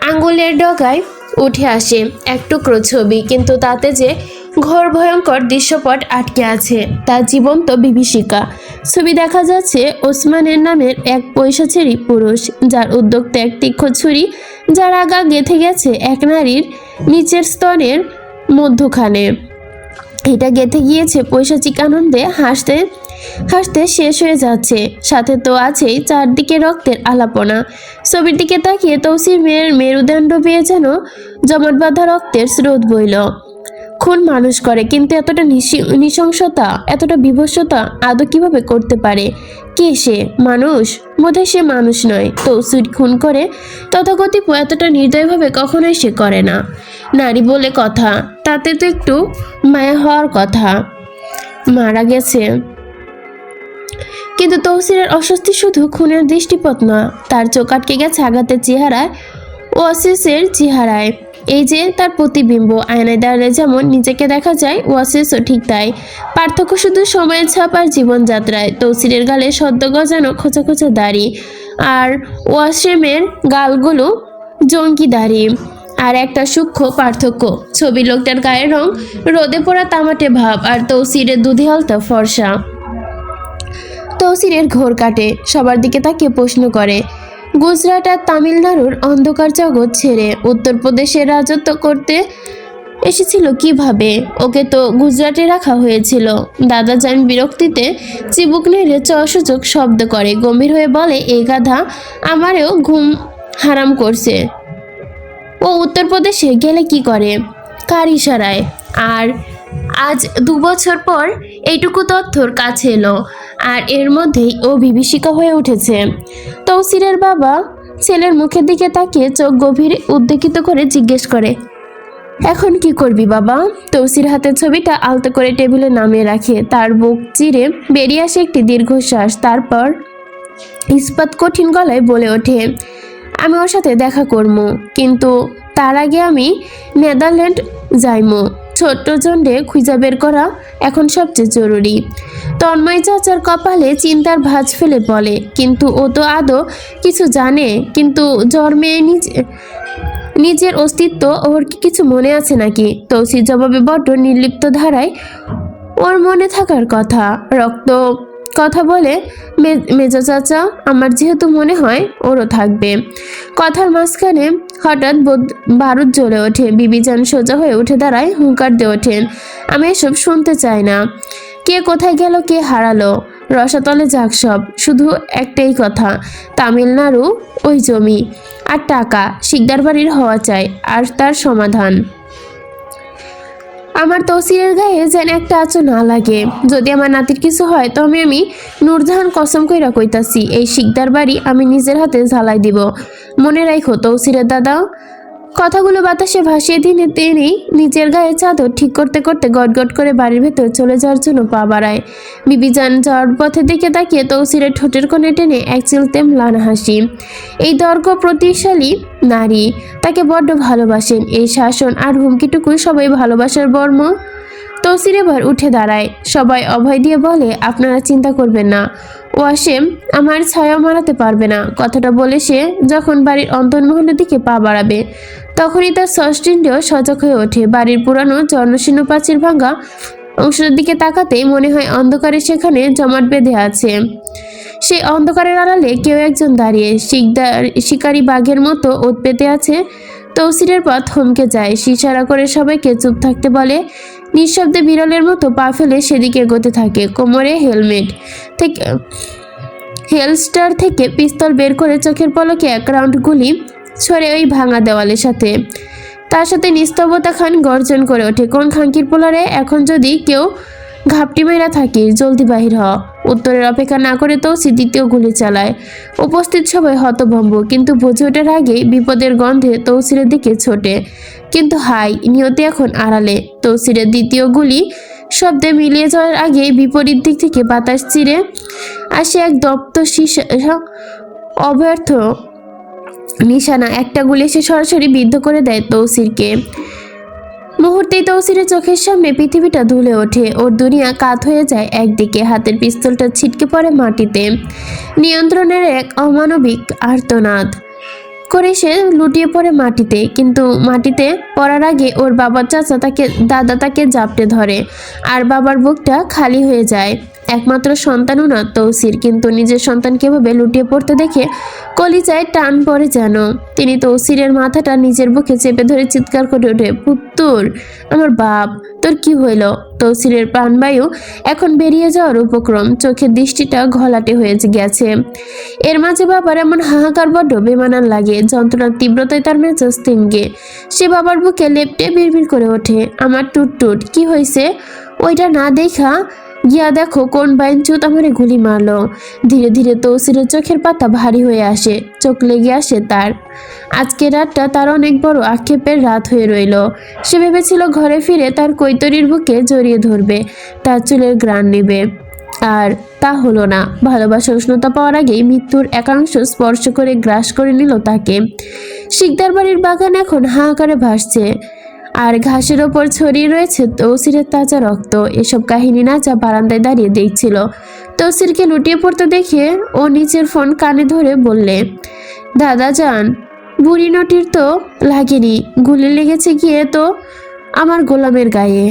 আঙ্গুলের ডগায় উঠে আসে এক টুকরো ছবি, কিন্তু তাতে যে ঘোর ভয়ঙ্কর দৃশ্যপট আটকে আছে তার জীবন্ত বিভীষিকা। ছবি দেখা যাচ্ছে ওসমানের নামের এক পৈশাচেরী পুরুষ, যার উদ্যোক্তা এক তীক্ষ্ণ ছুরি, যার আগা গেঁথে গেছে এক নারীর নিচের স্তনের মধ্যখানে। এটা গেঁথে গিয়েছে পৈশাচিক আনন্দে, হাসতে হাসতে শেষ হয়ে যাচ্ছে। সাথে তো আছেই চারদিকে রক্তের আলাপনা। ছবির দিকে তাকিয়ে তৌসির মেয়ের মেরুদণ্ড বেয়ে যেন জমাট বাঁধা রক্তের স্রোত বইল। খুন মানুষ করে, কিন্তু এতটা নৃশংসতা, এতটা বিভৎসতা আদৌ কিভাবে করতে পারে? কে সে? মানুষ? বোধহয় সে মানুষ নয়। তৌসির খুন করে তথাকথিত এতটা নির্দয়ভাবে কখনোই সে করে না। নারী বলে কথা, তাতে তো একটু মায়া হওয়ার কথা। মারা গেছে, কিন্তু তৌসিরের অস্বস্তি শুধু খুনের দৃষ্টিপথ না, তার চোখ আটকে গেছে আঘাতের চেহারায়, ওয়াসিসের চেহারায়। এই যে তার প্রতিবিম্ব, আয়নায় দাঁড়ালে যেমন নিজেকে দেখা যায়, ওয়াসিসও ঠিক তাই। পার্থক্য শুধু সময়ের ছাপ আর জীবনযাত্রায়। তৌসিরের গালে সদ্য গজানো খোঁচা খোঁচা দাড়ি, আর ওয়াসিমের গালগুলো জঙ্কি দাড়ি। আর একটা সূক্ষ্ম পার্থক্য, ছবি লোকটার গায়ের রং রোদে পোড়া তামাটে ভাব, আর তৌসিরের দুধে হালতা ফর্সা। তৌসিরের ঘোর কাটে, সবার দিকে তাকিয়ে প্রশ্ন করে, গুজরাট আর তামিলনাড়ুর অন্ধকার জগৎ ছেড়ে উত্তরপ্রদেশে রাজত্ব করতে এসেছিল কিভাবে? ওকে তো গুজরাটে রাখা হয়েছিল। দাদাজান বিরক্তিতে চিবুক নেড়ে অসূচক শব্দ করে, গম্ভীর হয়ে বলে, এই গাধা আমারও ঘুম হারাম করছে। ও উত্তরপ্রদেশে গেলে কি করে? কার ইশারায়? আর আজ 2 বছর পর এইটুকু তথ্যর কাছে এলো, আর এর মধ্যেই ও বিভীষিকা হয়ে উঠেছে। তৌসিরের বাবা ছেলের মুখের দিকে তাকিয়ে চোখ গভীর উদ্বেলিত করে জিজ্ঞেস করে, এখন কি করবি বাবা? তৌসির হাতের ছবিটা আলতো করে টেবিলে নামিয়ে রাখে। তার বুক চিরে বেরিয়ে আসে একটি দীর্ঘশ্বাস। তারপর ইস্পাত কঠিন গলায় বলে ওঠে, আমি ওর সাথে দেখা করবো, কিন্তু তার আগে আমি নেদারল্যান্ড যাইমু। ছোট্ট জন্ডে খুঁজা বের করা এখন সবচেয়ে জরুরি। তন্ময় চাচার কপালে চিন্তার ভাঁজ ফেলে বলে, কিন্তু ও তো আদৌ কিছু জানে? কিন্তু জন্মে নিজের অস্তিত্ব ওর কি কিছু মনে আছে নাকি? তৌসির জবাবে বড্ড নির্লিপ্ত ধারায়, ওর মনে থাকার কথা। রক্ত কথা বলে, মেজো চাচা, আমার যেহেতু মনে হয় ওরও থাকবে। কথার মাঝখানে হঠাৎ বারুদ জ্বলে ওঠে। বিবিজান সোজা হয়ে উঠে দাঁড়ায়, হুঙ্কার দিয়ে ওঠেন, আমি এসব শুনতে চাই না। কে কোথায় গেল, কে হারালো, রসাতলে যাক সব, শুধু একটাই কথা, তামিলনাড়ু, ওই জমি আর টাকা শিকদার বাড়ির হওয়া চাই, আর তার সমাধান। আমার তৌসিরের গায়ে যেন একটা আঁচও না লাগে। যদি আমার নাতির কিছু হয় তো আমি নূরজাহান কসম কইরা কইতাছি, এই শিকদার বাড়ি আমি নিজের হাতে ঝালাই দিব। মনে রাখো তৌসিরের দাদা। কথাগুলো বাতাসে ভাসিয়ে দিনে তিনি নিজের গায়ে চাদর ঠিক করতে করতে গটগট করে বাড়ির ভেতর চলে যাওয়ার জন্য পা বাড়ায়। বিবিজান যাওয়ার পথে দিকে তাকিয়ে তৌসিরের ঠোঁটের কোণে টেনে এক চিলতে ম্লান হাসি। এই দর্ঘ প্রতিশালী নারী তাকে বড্ড ভালোবাসেন। এই শাসন আর হুমকিটুকু সবাই ভালোবাসার বর্ম। তৌসির এবার উঠে দাঁড়ায়। সবাই অভয় দিয়ে বলে, আপনারা চিন্তা করবেন না, ওয়াসেম আমার ছায়া মারাতে পারবে না। কথাটা বলে সে যখন বাড়ির অন্তর্মহলের দিকে পা বাড়াবে, তখনই তার ষষ্ঠীন্দ্রিয় সজাগ হয়ে ওঠে। বাড়ির পুরানো জর্ণশীর্ণ প্রাচীর ভাঙা অংশের দিকে তাকাতেই মনে হয় অন্ধকারে সেখানে জমাট বেঁধে আছে। সেই অন্ধকারের আড়ালে কেউ একজন দাঁড়িয়ে শিকারী বাঘের মতো ওত পেতে আছে। তৌসিরের পথ থমকে যায়। ইশারা করে সবাইকে চুপ থাকতে বলে। নিঃশব্দে বিড়ালের মতো পা ফেলে সেদিকে এগোতে থাকে। কোমরে হেলমেট থেকে হেলস্টার থেকে পিস্তল বের করে চোখের পলকে এক রাউন্ড গুলি ছড়ে ওই ভাঙা দেওয়ালের সাথে। তার সাথে নিস্তব্ধতা খান গর্জন করে ওঠে, কোন খাঙ্কির পোলারে, এখন যদি কেউ ঘাপটি মেরা থাকে জলদি বাহির হ। উত্তরের অপেক্ষা না করে তৌসির দ্বিতীয় গুলি চালায়। উপস্থিত সবাই হতভম্ব, কিন্তু বুঝে ওঠার আগেই বিপদের গন্ধে তৌসিরের দিকে ছোটে। কিন্তু হাই নিয়তি এখন আড়ালে। তৌসিরের দ্বিতীয় গুলি শব্দে মিলিয়ে যাওয়ার আগে বিপরীত দিক থেকে বাতাস চিরে আসে এক দপ্ত অব্যর্থ নিশানা। একটা গুলি এসে সরাসরি বিদ্ধ করে দেয় তৌসিরকে। মুহূর্তেই তৌসিরের চোখের সামনে পৃথিবীটা দুলে ওঠে। ওর দুনিয়া কাত হয়ে যায় একদিকে। হাতের পিস্তলটা ছিটকে পড়ে মাটিতে। নিয়ন্ত্রণের এক অমানবিক আর্তনাদ। করে সে লুটিয়ে পড়ে মাটিতে, কিন্তু মাটিতে পড়ার আগে ওর বাবার দাদা তাকে জাপটে ধরে আর বাবার বুকটা খালি হয়ে যায়। একমাত্র সন্তানও না তৌসির, কিন্তু নিজের সন্তানকে এভাবে লুটিয়ে পড়তে দেখে কলিজায় টান পড়ে যেন। তিনি তৌসিরের মাথাটা নিজের বুকে চেপে ধরে চিৎকার করে ওঠে, পুত্তুর, আমার বাপ, তোর কি হইল? তৌসিরের প্রাণবায়ু এখন বেরিয়ে যাওয়ার উপক্রম, চোখের দৃষ্টিটা ঘোলাটে হয়ে গেছে। এর মাঝে বাবার এমন হাহাকার বড্ড বেমানান লাগে, যন্ত্রণার তীব্রতায় তার মেজাজ তিনগে। সে বাবার বুকে লেপটে বিড়বিড় করে ওঠে, আমার টুট, কি হয়েছে? ওইটা না দেখা গিয়া দেখো কোন বাইনচুত আমারে গুলি মারলো। ধীরে ধীরে তৌসিরের চোখের পাতা ভারী হয়ে আসে, চোখ লেগে আসে তার। আজকের রাতটা তার অনেক বড় আক্ষেপের রাত হয়ে রইল। সে ভেবেছিল ঘরে ফিরে তার কৈতরীর বুকে জড়িয়ে ধরবে, তার চুলের ঘ্রাণ নেবে, আর তা হলো না। ভালোবাসার উষ্ণতা পাওয়ার আগেই মৃত্যুর একাংশ স্পর্শ করে গ্রাস করে নিল তাকে। শিকদার বাড়ির বাগান এখন হাহাকারে ভাসছে, আর ঘাসের ওপর ছড়িয়ে রয়েছে তৌসিরের তাজা রক্ত। এসব কাহিনী নাচা বারান্দায় দাঁড়িয়ে দেখছিল। তৌসিরকে লুটিয়ে পড়তে দেখে ও নিচের ফোন কানে ধরে বললে, দাদা যান, বুড়ি নটির তো লাগেনি, গুলি লেগেছে গিয়ে তো আমার গোলামের গায়ে।